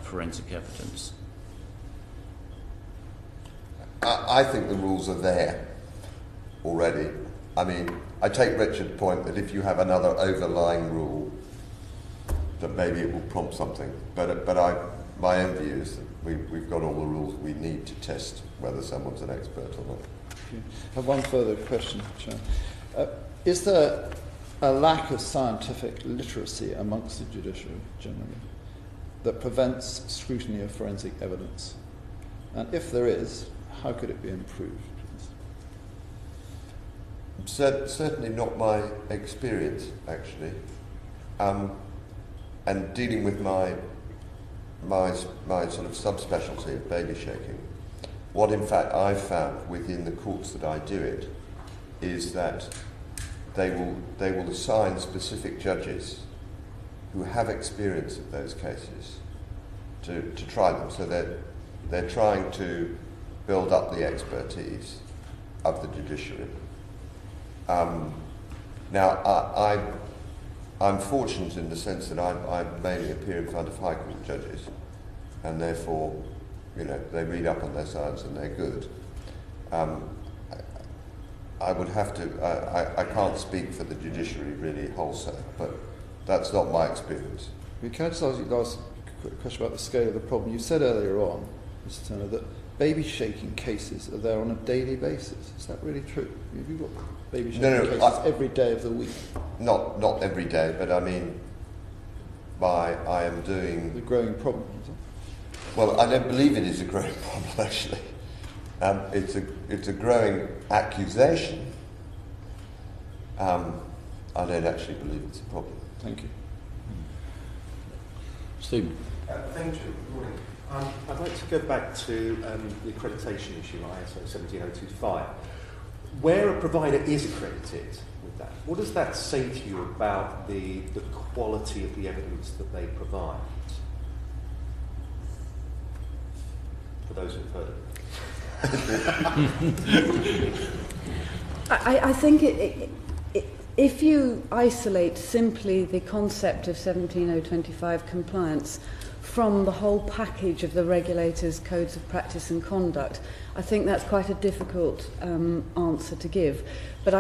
forensic evidence. I think the rules are there already. I mean, I take Richard's point that if you have another overlying rule, that maybe it will prompt something. But my own view is that we've got all the rules we need to test whether someone's an expert or not. I have one further question, Chair. Is there a lack of scientific literacy amongst the judiciary generally that prevents scrutiny of forensic evidence? And if there is, how could it be improved? Certainly not my experience, actually. And dealing with my sort of subspecialty of baby shaking, what in fact I've found within the courts that I do it is that they will assign specific judges who have experience of those cases to try them. So they're trying to build up the expertise of the judiciary. Now, I'm fortunate in the sense that I mainly appear in front of High Court judges, and therefore, they read up on their science and they're good. I would have to, I can't speak for the judiciary really wholesale, but that's not my experience. Can I just ask you last quick question about the scale of the problem? You said earlier on, Mr. Turner, that baby shaking cases are there on a daily basis. Is that really true? Have you got baby shaking cases every day of the week? Not every day, but I mean, I am doing... The growing problem, is it? Well, I don't believe it is a growing problem, actually. It's a growing accusation. I don't actually believe it's a problem. Thank you. Stephen. Thank you. Good morning. I'd like to go back to the accreditation issue, ISO 17025. Where a provider is accredited with that, what does that say to you about the quality of the evidence that they provide? For those who've heard of it. I think if you isolate simply the concept of 17025 compliance from the whole package of the regulators' codes of practice and conduct, I think that's quite a difficult answer to give. But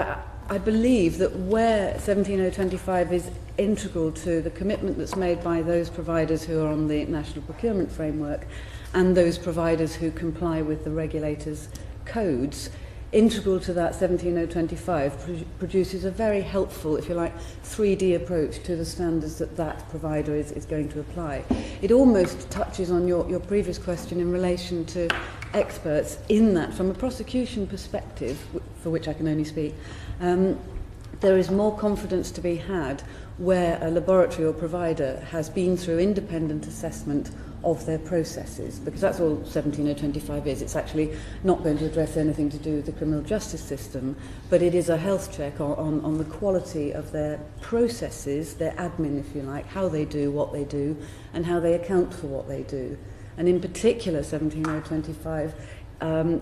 I believe that where 17025 is integral to the commitment that's made by those providers who are on the national procurement framework and those providers who comply with the regulators' codes, integral to that 17025 produces a very helpful, if you like, 3D approach to the standards that provider is going to apply. It almost touches on your previous question in relation to experts, in that from a prosecution perspective, for which I can only speak, there is more confidence to be had where a laboratory or provider has been through independent assessment of their processes, because that's all 17025 is. It's actually not going to address anything to do with the criminal justice system, but it is a health check on the quality of their processes, their admin, if you like, how they do what they do, and how they account for what they do. And in particular, 17025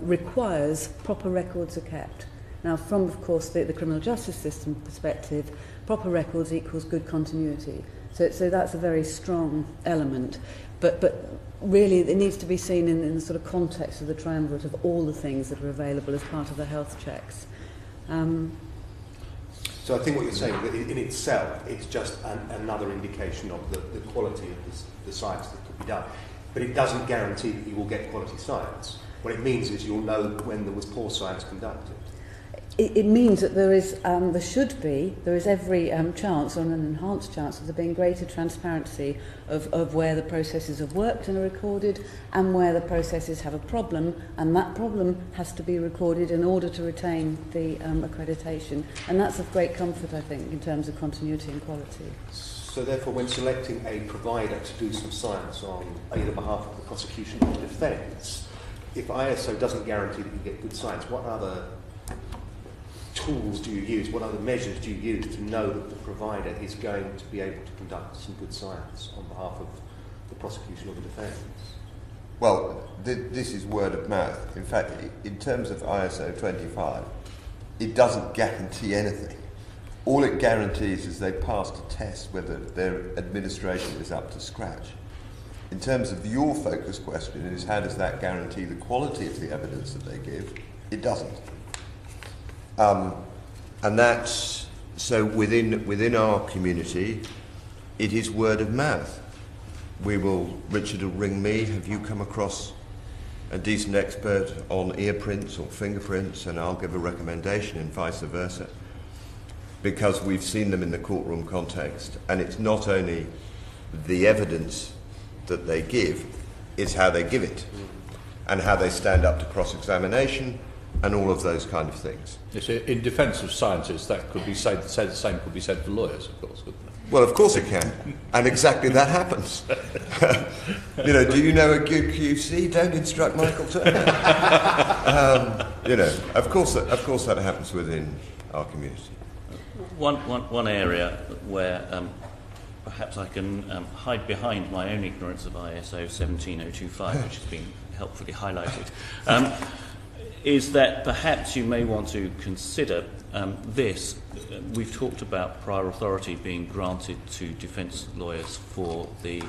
requires proper records are kept. Now, from, of course, the criminal justice system perspective, proper records equals good continuity. So that's a very strong element. But really, it needs to be seen in the sort of context of the triumvirate of all the things that are available as part of the health checks. So I think what you're saying, that in itself, it's just another indication of the quality of the science that could be done. But it doesn't guarantee that you will get quality science. What it means is you'll know when there was poor science conducted. It means that there is every chance, or an enhanced chance, of there being greater transparency of where the processes have worked and are recorded, and where the processes have a problem, and that problem has to be recorded in order to retain the accreditation. And that's of great comfort, I think, in terms of continuity and quality. So therefore, when selecting a provider to do some science on either behalf of the prosecution or the defence, if ISO doesn't guarantee that you get good science, what other tools do you use, what other measures do you use to know that the provider is going to be able to conduct some good science on behalf of the prosecution or the defence? Well, this is word of mouth. In fact, in terms of ISO 25, it doesn't guarantee anything. All it guarantees is they passed a test whether their administration is up to scratch. In terms of your focus question is how does that guarantee the quality of the evidence that they give? It doesn't. And that's, so within our community, it is word of mouth. Richard will ring me, have you come across a decent expert on ear prints or fingerprints, and I'll give a recommendation, and vice versa, because we've seen them in the courtroom context. And it's not only the evidence that they give, it's how they give it and how they stand up to cross-examination and all of those kind of things. Yes, in defence of scientists, that could be said, the same could be said for lawyers, of course, couldn't it? Well, of course it can, and exactly that happens. Do you know a good QC? Don't instruct Michael Turner. Of course that happens within our community. One area where perhaps I can hide behind my own ignorance of ISO 17025, which has been helpfully highlighted, is that perhaps you may want to consider this. We've talked about prior authority being granted to defence lawyers for the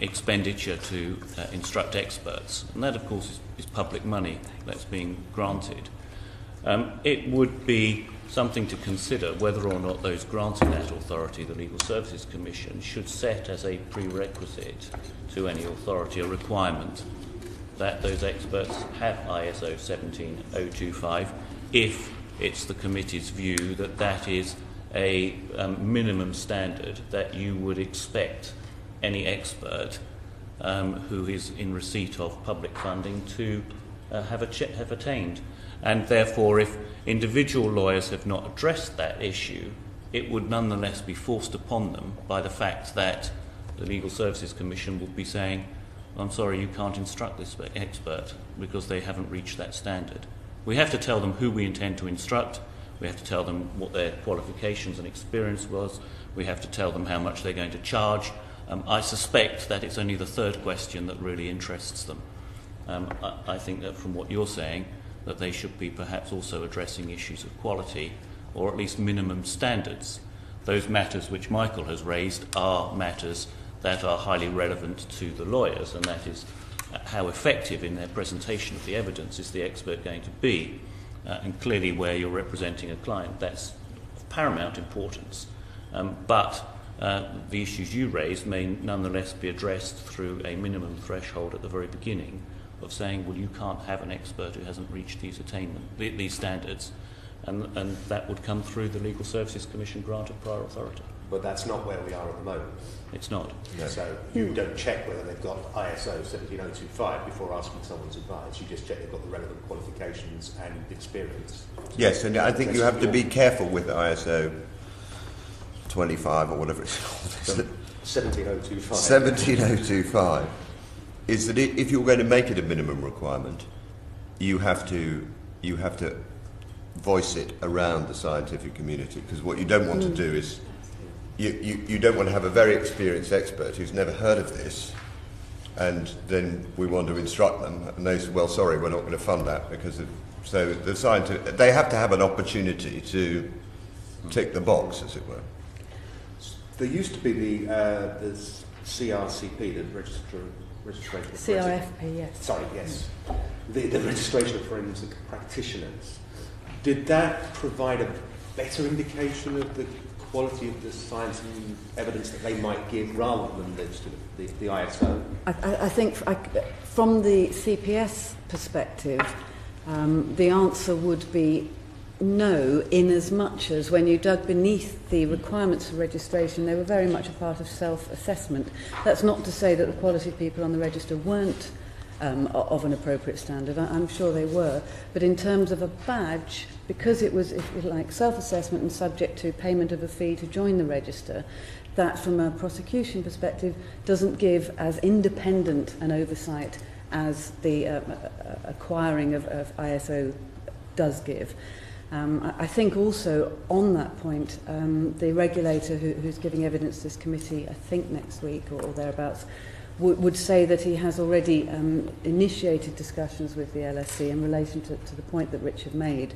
expenditure to instruct experts, and that of course is public money that's being granted. It would be something to consider whether or not those granting that authority, the Legal Services Commission, should set as a prerequisite to any authority a requirement that those experts have ISO 17025 if it's the committee's view that that is a minimum standard that you would expect any expert who is in receipt of public funding to have attained. And therefore, if individual lawyers have not addressed that issue, it would nonetheless be forced upon them by the fact that the Legal Services Commission would be saying, I'm sorry, you can't instruct this expert because they haven't reached that standard. We have to tell them who we intend to instruct. We have to tell them what their qualifications and experience was. We have to tell them how much they're going to charge. I suspect that it's only the third question that really interests them. I think that from what you're saying, that they should be perhaps also addressing issues of quality or at least minimum standards. Those matters which Michael has raised are matters that are highly relevant to the lawyers, and that is how effective in their presentation of the evidence is the expert going to be. And clearly where you're representing a client, that's of paramount importance. But the issues you raised may nonetheless be addressed through a minimum threshold at the very beginning of saying, well, you can't have an expert who hasn't reached these standards. And that would come through the Legal Services Commission grant of prior authority. But that's not where we are at the moment. It's not. No. So you don't check whether they've got ISO 17025 before asking someone's advice. You just check they've got the relevant qualifications and experience. Yes, and I think you have to be careful with ISO 25 or whatever it's called. 17025. 17025 is that if you're going to make it a minimum requirement, you have to voice it around the scientific community, because what you don't want to do is you don't want to have a very experienced expert who's never heard of this, and then we want to instruct them, and they say, well, sorry, we're not going to fund that so the scientific, they have to have an opportunity to tick the box, as it were. There used to be the CRCP, the registration. CRFP, yes. Sorry, yes. The registration of forensic practitioners. Did that provide a better indication of the quality of the science and evidence that they might give rather than the ISO? I think from the CPS perspective, the answer would be no, in as much as when you dug beneath the requirements for registration, they were very much a part of self-assessment. That's not to say that the quality people on the register weren't of an appropriate standard. I'm sure they were. But in terms of a badge, because it was, if you like, self-assessment and subject to payment of a fee to join the register, that from a prosecution perspective doesn't give as independent an oversight as the acquiring of ISO does give. I think also on that point, the regulator who's giving evidence to this committee, I think next week or thereabouts, would say that he has already initiated discussions with the LSC in relation to the point that Richard made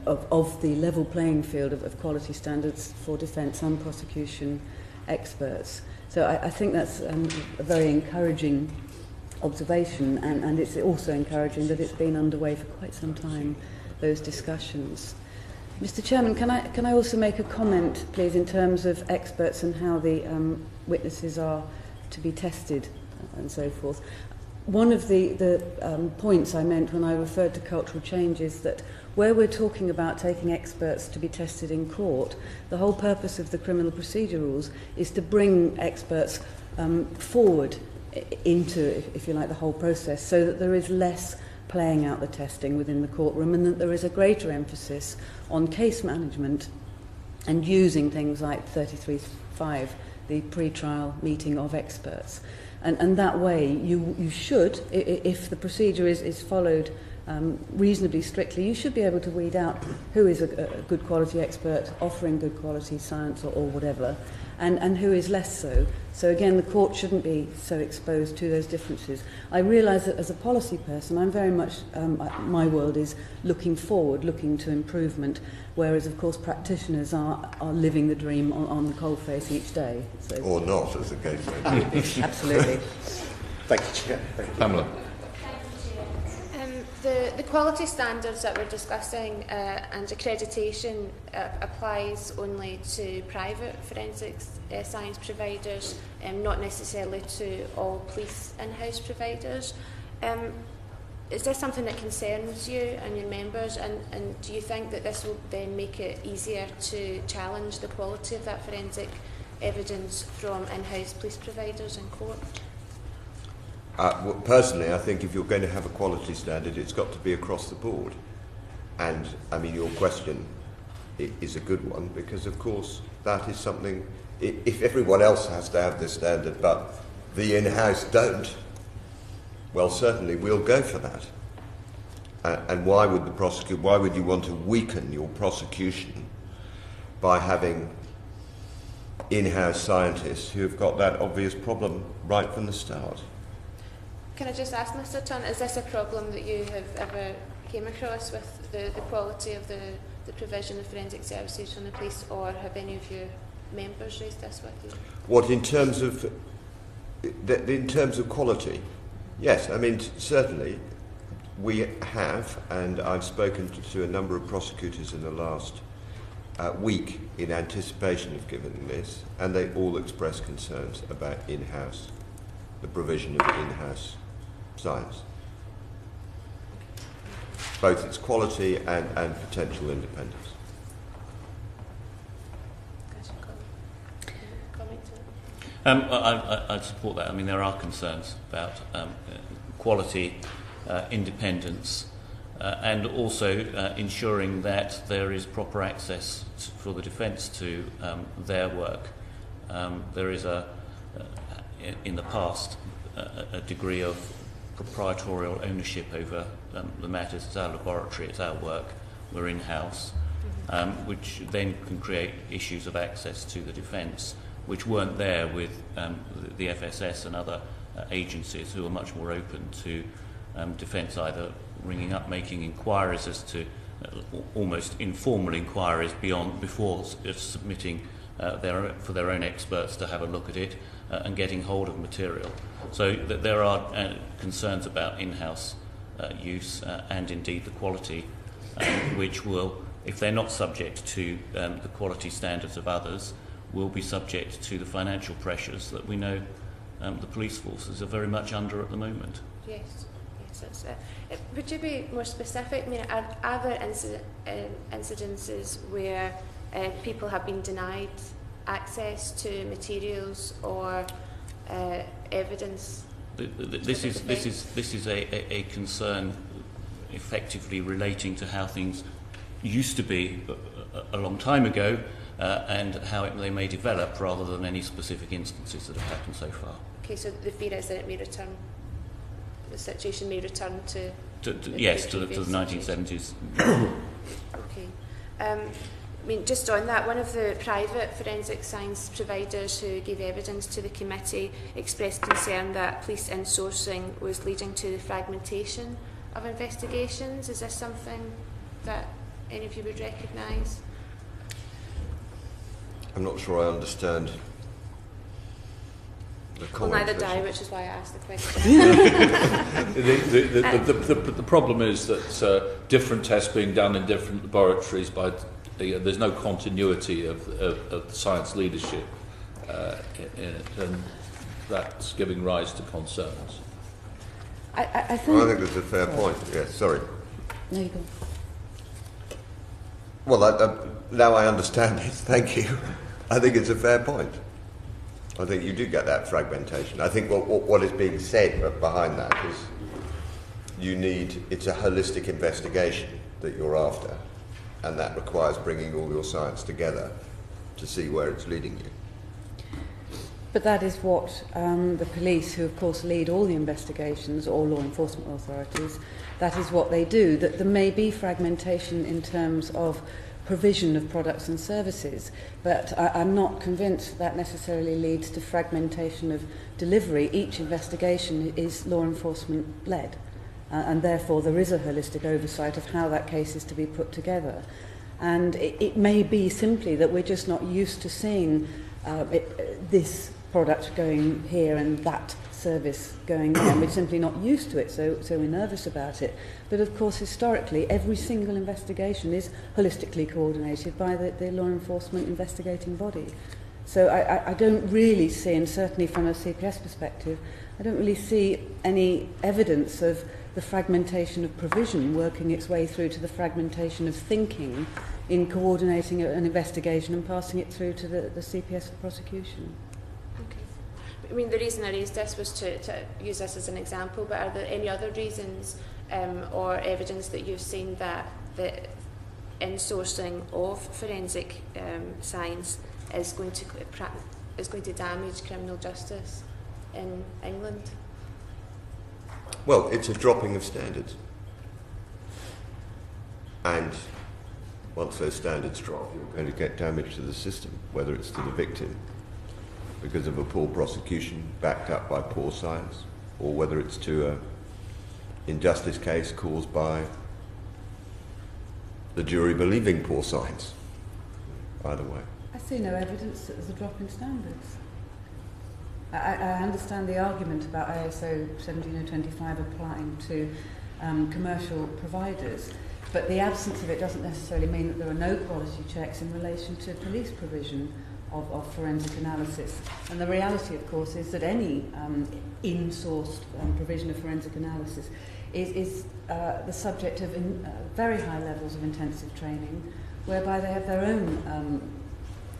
of the level playing field of quality standards for defence and prosecution experts. So I think that's a very encouraging observation, and it's also encouraging that it's been underway for quite some time, those discussions. Mr. Chairman, can I also make a comment, please, in terms of experts and how the witnesses are to be tested and so forth? One of the points I meant when I referred to cultural change is that where we're talking about taking experts to be tested in court, the whole purpose of the criminal procedure rules is to bring experts forward into, if you like, the whole process, so that there is less playing out the testing within the courtroom, and that there is a greater emphasis on case management and using things like 33(5), the pre-trial meeting of experts. And that way you should, if the procedure is followed reasonably strictly, you should be able to weed out who is a good quality expert offering good quality science or whatever, and who is less so. So again, the court shouldn't be so exposed to those differences. I realise that as a policy person, I'm very much, my world is looking forward, looking to improvement, whereas of course practitioners are living the dream on the coalface each day. So. Or not, as the case may be. Absolutely. Thank you, Chair. Thank you. Pamela. The quality standards that we're discussing and accreditation applies only to private forensics science providers, not necessarily to all police in-house providers. Is this something that concerns you and your members, and do you think that this will then make it easier to challenge the quality of that forensic evidence from in-house police providers in court? Well, personally, I think if you're going to have a quality standard, it's got to be across the board. And, I mean, your question is a good one, because, of course, that is something, if everyone else has to have this standard, but the in-house don't, well, certainly we'll go for that. And why would you want to weaken your prosecution by having in-house scientists who have got that obvious problem right from the start? Can I just ask, Mr. Tunn, is this a problem that you have ever came across with the quality of the provision of forensic services from the police, or have any of your members raised this with you? What, in terms of quality? Yes, I mean, certainly we have, and I've spoken to a number of prosecutors in the last week in anticipation of giving this, and they all express concerns about in-house, the provision of in-house science, both its quality and potential independence. I'd support that. I mean, there are concerns about quality, independence, and also ensuring that there is proper access for the defence to their work. There is in the past a degree of proprietorial ownership over the matters. It's our laboratory, it's our work, we're in-house, which then can create issues of access to the defence, which weren't there with the FSS and other agencies who are much more open to defence either ringing up, making inquiries as to almost informal inquiries before submitting for their own experts to have a look at it and getting hold of material. So there are concerns about in-house use and indeed the quality, which will, if they're not subject to the quality standards of others, will be subject to the financial pressures that we know the police forces are very much under at the moment. Yes, that's it. Would you be more specific? I mean, are there incidences where people have been denied access to materials or evidence? This is a concern effectively relating to how things used to be a long time ago and how they may develop rather than any specific instances that have happened so far. Okay, so the fear is that it may return, the situation may return to the 1970s. Okay. I mean, just on that, one of the private forensic science providers who gave evidence to the committee expressed concern that police insourcing was leading to the fragmentation of investigations. Is this something that any of you would recognise? I'm not sure I understand the comment. Well, neither do I, which is why I asked the question. The problem is that different tests being done in different laboratories by there's no continuity of the science leadership in it, and that's giving rise to concerns. I think... Well, I think that's a fair point. Yes, sorry. There you go. Well, now I understand it. Thank you. I think it's a fair point. I think you do get that fragmentation. I think what is being said behind that is it's a holistic investigation that you're after, and that requires bringing all your science together to see where it's leading you. But that is what the police, who of course lead all the investigations, or law enforcement authorities, that is what they do. That there may be fragmentation in terms of provision of products and services, but I'm not convinced that necessarily leads to fragmentation of delivery. Each investigation is law enforcement led, and therefore there is a holistic oversight of how that case is to be put together. And it may be simply that we're just not used to seeing this product going here and that service going there, and we're simply not used to it, so we're nervous about it. But of course, historically, every single investigation is holistically coordinated by the law enforcement investigating body. So I don't really see, and certainly from a CPS perspective, I don't really see any evidence of the fragmentation of provision working its way through to the fragmentation of thinking in coordinating an investigation and passing it through to the CPS for prosecution. I mean, the reason I raised this was to use this as an example, but are there any other reasons or evidence that you've seen that the insourcing of forensic science is going to damage criminal justice in England? Well, it's a dropping of standards. And once those standards drop, you're going to get damage to the system, whether it's to the victim because of a poor prosecution backed up by poor science, or whether it's to an injustice case caused by the jury believing poor science. Either way. I see no evidence that there's a drop in standards. I understand the argument about ISO 17025 applying to commercial providers, but the absence of it doesn't necessarily mean that there are no quality checks in relation to police provision of forensic analysis. And the reality, of course, is that any in-sourced provision of forensic analysis is the subject of very high levels of intensive training, whereby they have their own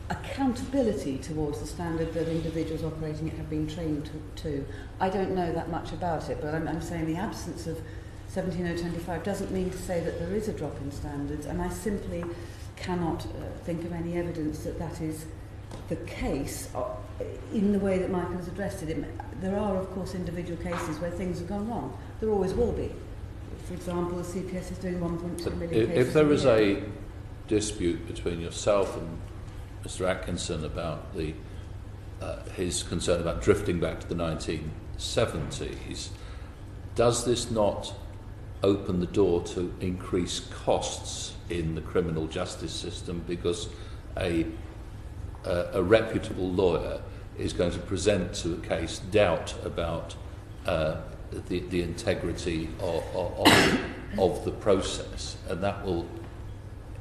accountability towards the standard that individuals operating it have been trained to. I don't know that much about it, but I'm saying the absence of 17025 doesn't mean to say that there is a drop in standards, and I simply cannot think of any evidence that that is the case in the way that Michael has addressed it. There are, of course, individual cases where things have gone wrong. There always will be. For example, the CPS is doing 1.2 million cases. If there is a dispute between yourself and Mr. Atkinson about his concern about drifting back to the 1970s, does this not open the door to increase costs in the criminal justice system, because a reputable lawyer is going to present to a case doubt about the integrity of the process, and that will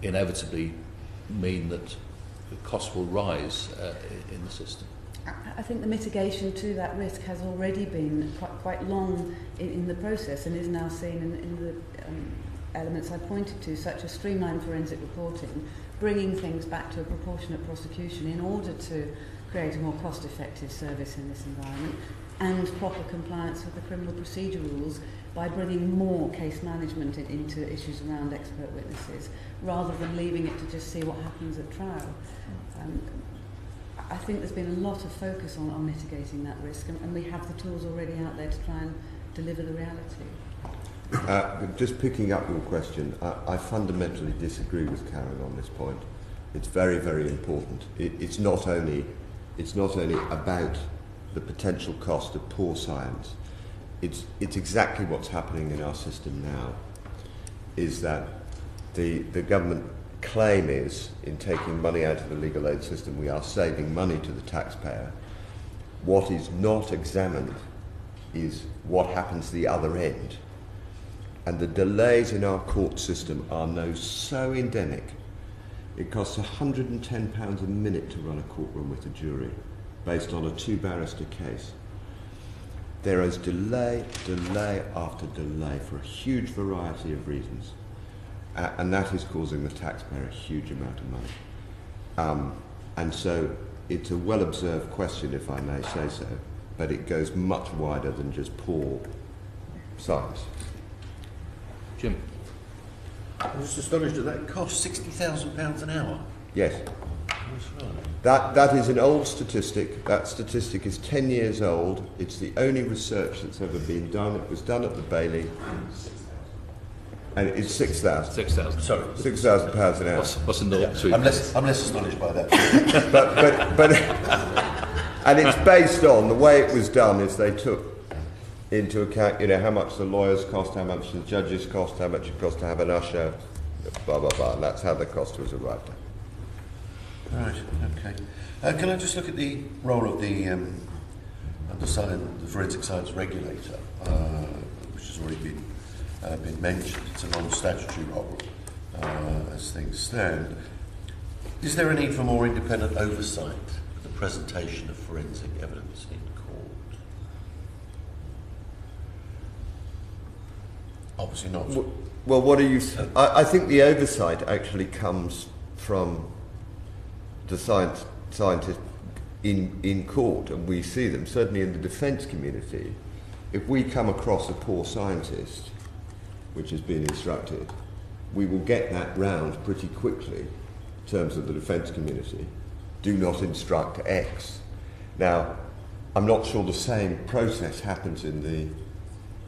inevitably mean that the costs will rise in the system? I think the mitigation to that risk has already been quite long in the process, and is now seen in the elements I pointed to, such as streamlined forensic reporting, bringing things back to a proportionate prosecution in order to create a more cost-effective service in this environment, and proper compliance with the criminal procedure rules by bringing more case management into issues around expert witnesses, rather than leaving it to just see what happens at trial. I think there's been a lot of focus on mitigating that risk, and we have the tools already out there to try and deliver the reality. Just picking up your question, I fundamentally disagree with Karen on this point. It's very, very important. It's not only about the potential cost of poor science. It's exactly what's happening in our system now, is that the government claim is, in taking money out of the legal aid system, we are saving money to the taxpayer. What is not examined is what happens the other end. And the delays in our court system are now so endemic It costs £110 a minute to run a courtroom with a jury, based on a 2-barrister case. There is delay after delay for a huge variety of reasons, and that is causing the taxpayer a huge amount of money. And so it's a well-observed question, if I may say so, but it goes much wider than just poor science. Jim? I'm just astonished that that costs £60,000 an hour. Yes. That is an old statistic. That statistic is 10 years old. It's the only research that's ever been done. It was done at the Bailey. And it's 6,000. 6,000. Sorry. £6,000 an hour. What's the norm between? I'm less astonished by that. but and it's based on the way it was done is they took into account, how much the lawyers cost, how much the judges cost, how much it cost to have an usher, blah, blah, blah, and that's how the cost was arrived at. Right, okay. Can I just look at the role of the forensic science regulator, which has already been mentioned. It's a non-statutory role as things stand. Is there a need for more independent oversight of the presentation of forensic evidence in court? Obviously not. Well, what are you... I think the oversight actually comes from the scientists in court, and we see them, certainly in the defence community. If we come across a poor scientist, which has been instructed, we will get that round pretty quickly in terms of the defence community. Do not instruct X. Now, I'm not sure the same process happens in the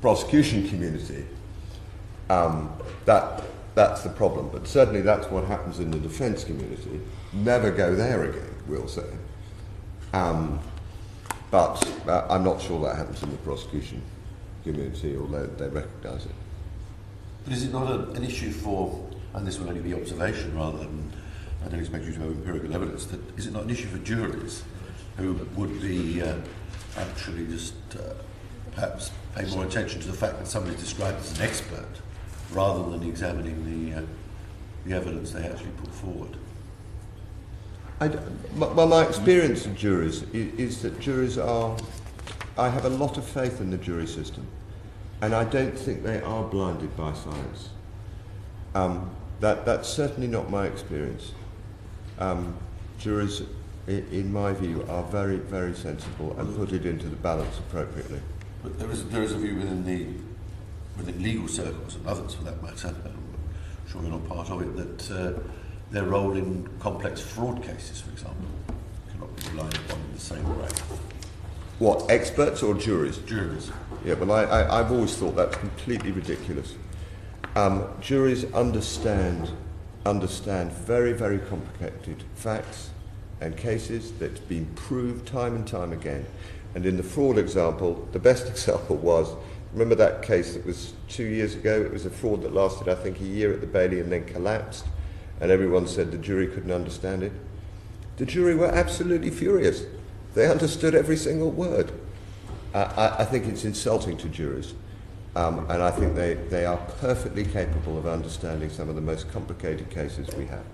prosecution community. That's the problem, but certainly that's what happens in the defence community. Never go there again, we'll say. But I'm not sure that happens in the prosecution community, although they recognise it. But is it not an issue for, and this will only be observation rather than, I don't expect you to have empirical evidence, that is it not an issue for juries who would be actually just perhaps pay more attention to the fact that somebody is described as an expert rather than examining the evidence they actually put forward? Well, my experience of juries is that juries are... I have a lot of faith in the jury system, and I don't think they are blinded by science. That's certainly not my experience. Juries, in my view, are very, very sensible and put it into the balance appropriately. But there is a view within legal circles, and others for that matter, I'm sure you're not part of it, that their role in complex fraud cases, for example, cannot be relied upon in the same way. What, experts or juries? Juries. Yeah, well, I've always thought that's completely ridiculous. Juries understand very, very complicated facts and cases that's been proved time and time again. And in the fraud example, the best example was, remember that case that was 2 years ago? It was a fraud that lasted, I think, a year at the Bailey and then collapsed, and everyone said the jury couldn't understand it. The jury were absolutely furious. They understood every single word. I think it's insulting to juries, and I think they are perfectly capable of understanding some of the most complicated cases we have.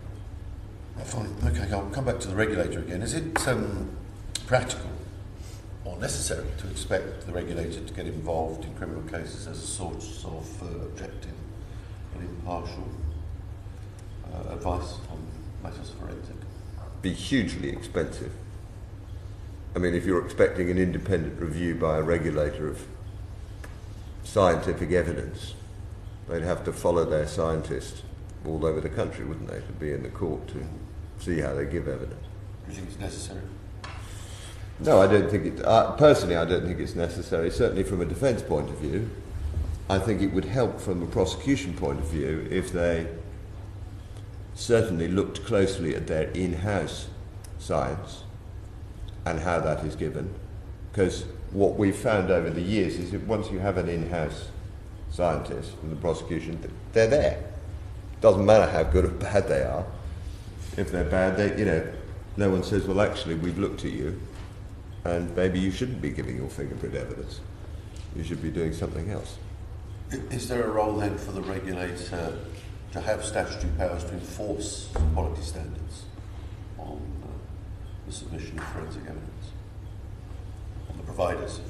Fine. Okay, I'll come back to the regulator again. Is it practical or necessary to expect the regulator to get involved in criminal cases as a source of objective and impartial advice on matters of forensic? Be hugely expensive. I mean, if you're expecting an independent review by a regulator of scientific evidence, they'd have to follow their scientists all over the country, wouldn't they, to be in the court to see how they give evidence. Do you think it's necessary? No, I don't think it... personally, I don't think it's necessary. Certainly from a defence point of view. I think it would help from a prosecution point of view if they certainly looked closely at their in-house science and how that is given. Because what we've found over the years is that once you have an in-house scientist from the prosecution, they're there. Doesn't matter how good or bad they are. If they're bad, no one says, well, actually, we've looked at you, and maybe you shouldn't be giving your fingerprint evidence. You should be doing something else. Is there a role then for the regulator to have statutory powers to enforce quality standards on the submission of forensic evidence, on the providers of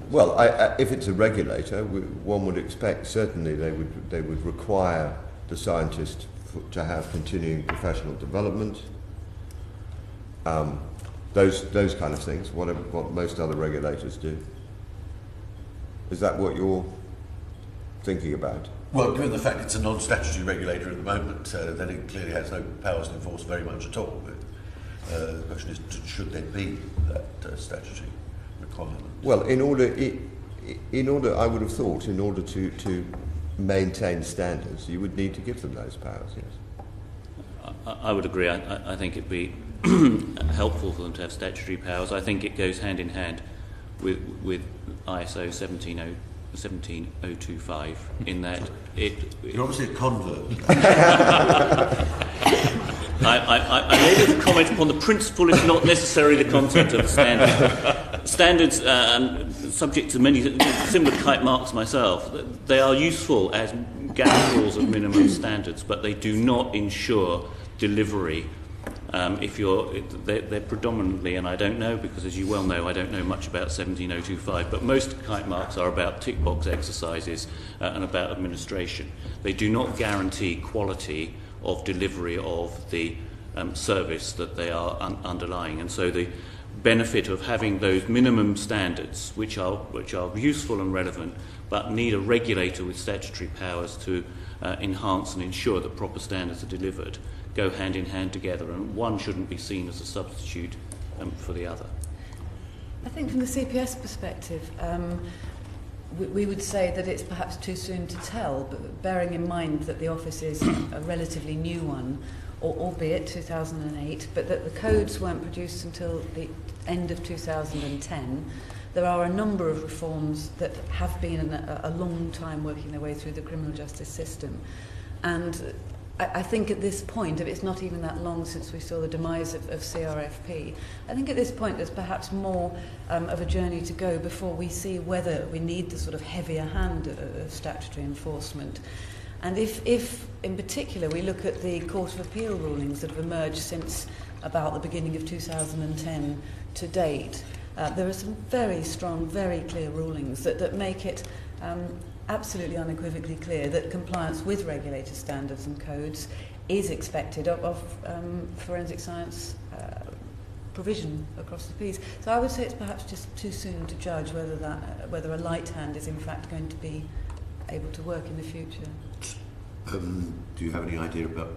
well, if it's a regulator, one would expect certainly they would require the scientist to have continuing professional development, those kind of things, what most other regulators do. Is that what you're thinking about? Well, given the fact it's a non-statutory regulator at the moment, then it clearly has no powers to enforce very much at all. But, the question is, should there be that statutory requirement? Well, in order, I would have thought, in order to maintain standards, you would need to give them those powers, yes. I would agree. I think it'd be helpful for them to have statutory powers. I think it goes hand in hand with ISO 17025 in that You're obviously a convert. I'm able to comment upon the principle, if not necessarily the content of the standard. Standards, subject to many similar kite marks myself, they are useful as guarantors of minimum standards, but they do not ensure delivery. They're predominantly, and I don't know, because as you well know, I don't know much about 17025, but most kite marks are about tick box exercises and about administration. They do not guarantee quality of delivery of the service that they are underlying, and so the benefit of having those minimum standards, which are useful and relevant, but need a regulator with statutory powers to enhance and ensure that proper standards are delivered, go hand in hand together, and one shouldn't be seen as a substitute for the other. I think from the CPS perspective, we would say that it's perhaps too soon to tell, but bearing in mind that the office is a relatively new one, albeit 2008, but that the codes weren't produced until the end of 2010. There are a number of reforms that have been a long time working their way through the criminal justice system. And I think at this point, if it's not even that long since we saw the demise of CRFP, I think at this point there's perhaps more of a journey to go before we see whether we need the sort of heavier hand of statutory enforcement. And if in particular we look at the Court of Appeal rulings that have emerged since about the beginning of 2010 to date, there are some very strong, very clear rulings that make it absolutely unequivocally clear that compliance with regulator standards and codes is expected of forensic science provision across the piece. So I would say it's perhaps just too soon to judge whether a light hand is in fact going to be able to work in the future. Do you have any idea about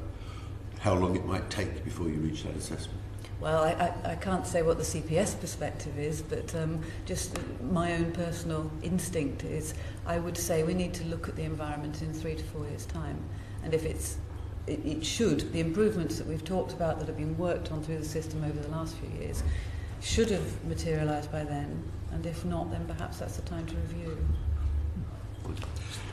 how long it might take before you reach that assessment? Well, I can't say what the CPS perspective is, but just my own personal instinct is I would say we need to look at the environment in 3 to 4 years' time. And if it should, the improvements that we've talked about that have been worked on through the system over the last few years should have materialised by then. And if not, then perhaps that's the time to review.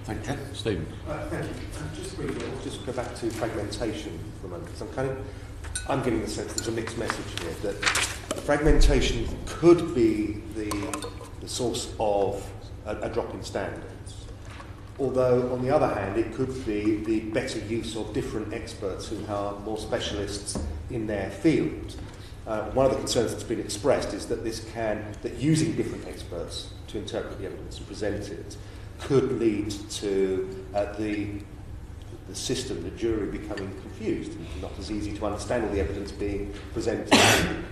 Thank you. Stephen. Thank you. Just briefly, I'll just go back to fragmentation for a moment, because I'm getting the sense there's a mixed message here, that fragmentation could be the source of a drop in standards. Although, on the other hand, it could be the better use of different experts who are more specialists in their field. One of the concerns that's been expressed is that that using different experts to interpret the evidence and present it could lead to the system, the jury, becoming confused and not as easy to understand all the evidence being presented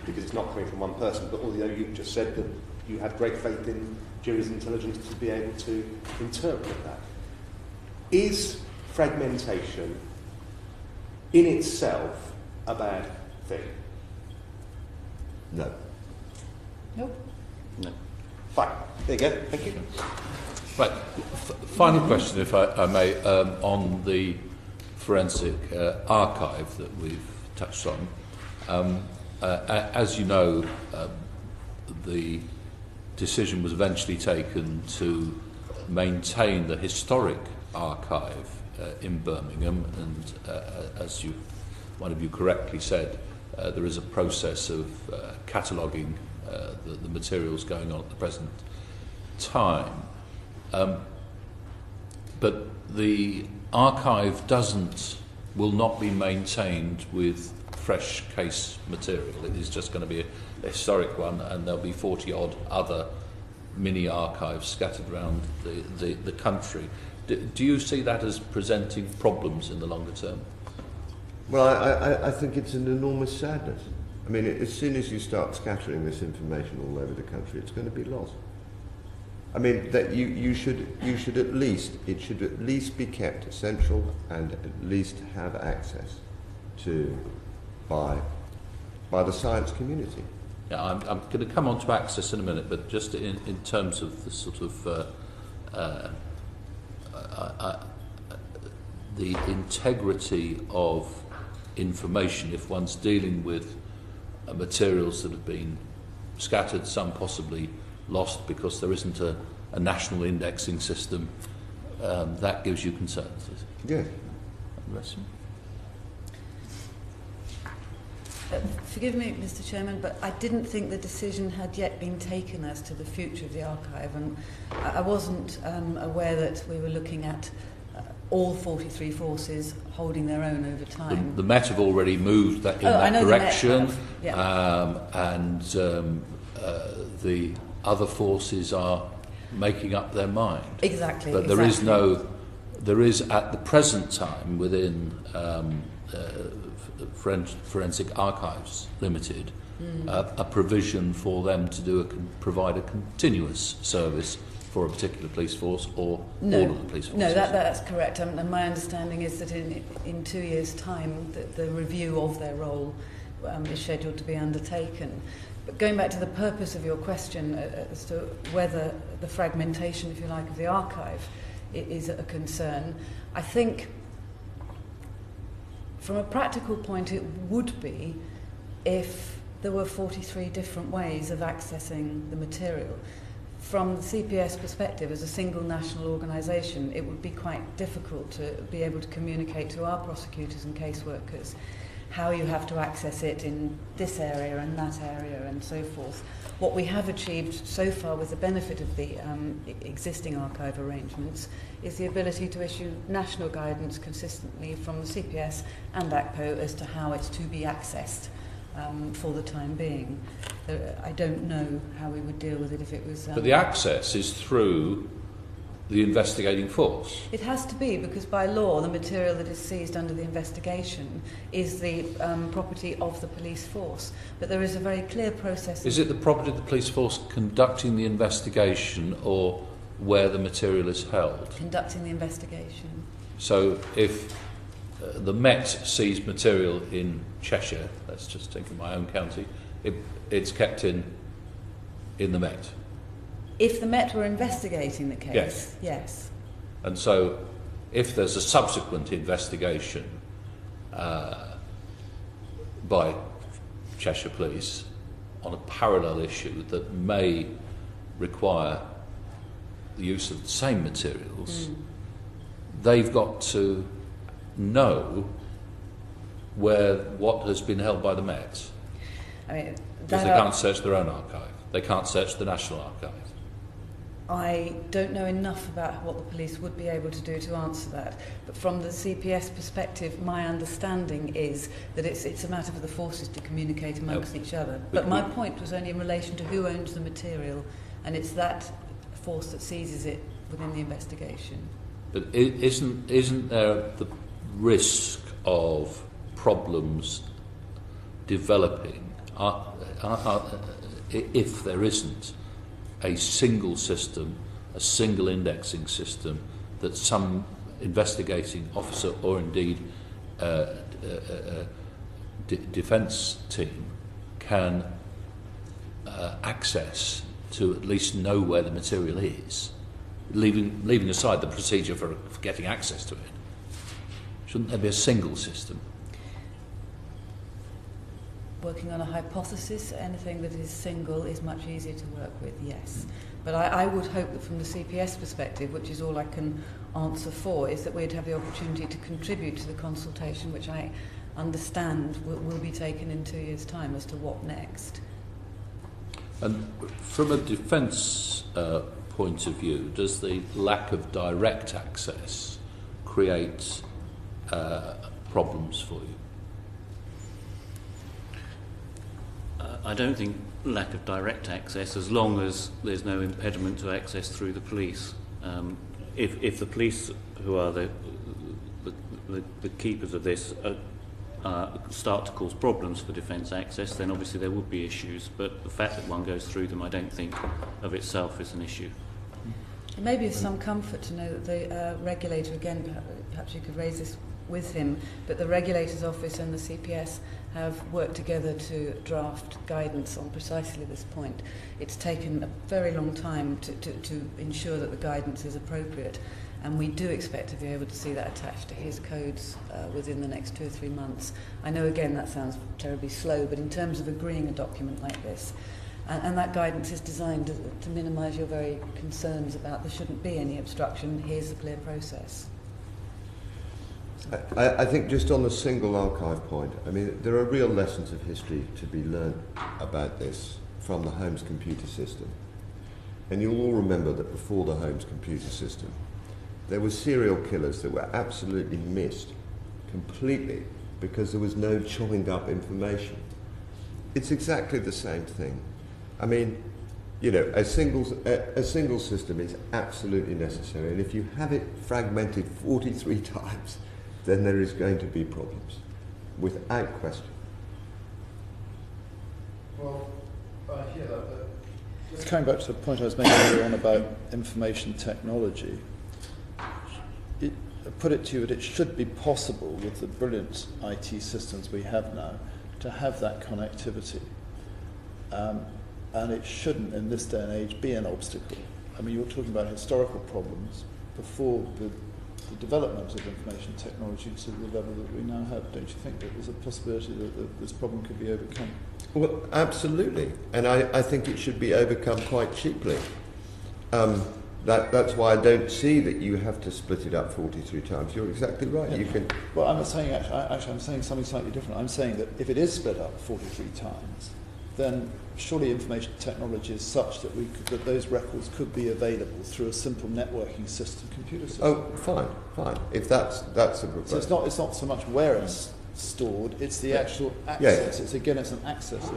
because it's not coming from one person. But although you've just said that you have great faith in jury's intelligence to be able to interpret that, is fragmentation in itself a bad thing? No. Nope. No. Fine. There you go. Thank you. Right. Final question, if I may, on the forensic archive that we've touched on. As you know, the decision was eventually taken to maintain the historic archive in Birmingham, and as one of you correctly said, there is a process of cataloguing the materials going on at the present time. But the archive will not be maintained with fresh case material. It is just going to be a historic one, and there'll be 40 odd other mini archives scattered around the country. Do you see that as presenting problems in the longer term? Well, I think it's an enormous sadness. I mean, as soon as you start scattering this information all over the country, it's going to be lost. I mean, that it should at least be kept essential and at least have access to by the science community. Yeah, I'm going to come on to access in a minute, but just in terms of the sort of the integrity of information, if one's dealing with materials that have been scattered, some possibly lost because there isn't a national indexing system, that gives you concerns. Yeah. Forgive me, Mr. Chairman, but I didn't think the decision had yet been taken as to the future of the archive, and I wasn't aware that we were looking at all 43 forces holding their own over time. The Met have already moved in that direction, and the other forces are making up their mind. Exactly. But there is at the present time within Forensic Archives Limited a provision for them to provide a continuous service for a particular police force or all of the police forces. No, that's correct. And my understanding is that in 2 years' time, the review of their role is scheduled to be undertaken. But going back to the purpose of your question as to whether the fragmentation, if you like, of the archive is a concern, I think from a practical point it would be if there were 43 different ways of accessing the material. From the CPS perspective, as a single national organisation, it would be quite difficult to be able to communicate to our prosecutors and caseworkers how you have to access it in this area and that area and so forth. What we have achieved so far with the benefit of the existing archive arrangements is the ability to issue national guidance consistently from the CPS and ACPO as to how it's to be accessed for the time being. I don't know how we would deal with it if it was... But the access is through the investigating force. It has to be, because by law the material that is seized under the investigation is the property of the police force. But there is a very clear process... Is it the property of the police force conducting the investigation or where the material is held? Conducting the investigation. So if the Met seized material in Cheshire, let's just think of my own county, it's kept in the Met. If the Met were investigating the case, yes. Yes. And so if there's a subsequent investigation by Cheshire Police on a parallel issue that may require the use of the same materials, they've got to know what has been held by the Met. I mean, because they can't search their own archive. They can't search the National Archive. I don't know enough about what the police would be able to do to answer that. But from the CPS perspective, my understanding is that it's a matter for the forces to communicate amongst each other. But my point was only in relation to who owns the material, and it's that force that seizes it within the investigation. But isn't there the risk of problems developing if there isn't a single system, a single indexing system that some investigating officer or indeed defence team can access to at least know where the material is, leaving aside the procedure for getting access to it? Shouldn't there be a single system? Working on a hypothesis, anything that is single is much easier to work with, yes. But I would hope that from the CPS perspective, which is all I can answer for, is that we'd have the opportunity to contribute to the consultation, which I understand will be taken in 2 years' time as to what next. And from a defence point of view, does the lack of direct access creates problems for you? I don't think lack of direct access, as long as there's no impediment to access through the police. If the police, who are the keepers of this, start to cause problems for defence access, then obviously there would be issues. But the fact that one goes through them, I don't think of itself is an issue. It may be of some comfort to know that the regulator, again, perhaps you could raise this with him, but the regulator's office and the CPS have worked together to draft guidance on precisely this point. It's taken a very long time to ensure that the guidance is appropriate, and we do expect to be able to see that attached to his codes within the next 2 or 3 months. I know, again, that sounds terribly slow, but in terms of agreeing a document like this, and that guidance is designed to minimise your very concerns about there shouldn't be any obstruction. Here's a clear process. I think just on the single archive point, I mean, there are real lessons of history to be learned about this from the Holmes computer system. And you'll all remember that before the Holmes computer system, there were serial killers that were absolutely missed completely because there was no joined up information. It's exactly the same thing. I mean, you know, a single system is absolutely necessary, and if you have it fragmented 43 times, then there is going to be problems, without question. Well, I hear that. Just coming back to the point I was making earlier on about information technology, I put it to you that it should be possible with the brilliant IT systems we have now to have that connectivity. And it shouldn't, in this day and age, be an obstacle. I mean, you're talking about historical problems before the development of information technology to the level that we now have. Don't you think that there's a possibility that this problem could be overcome? Well, absolutely. And I think it should be overcome quite cheaply. That's why I don't see that you have to split it up 43 times. You're exactly right. Yeah. You can. Well, I'm not saying, actually, I'm saying something slightly different. I'm saying that if it is split up 43 times, then surely information technology is such that that those records could be available through a simple networking system, computer system. Oh, fine. If that's a proposal. So it's not so much where it's stored; it's the actual access. Yeah. It's an access issue.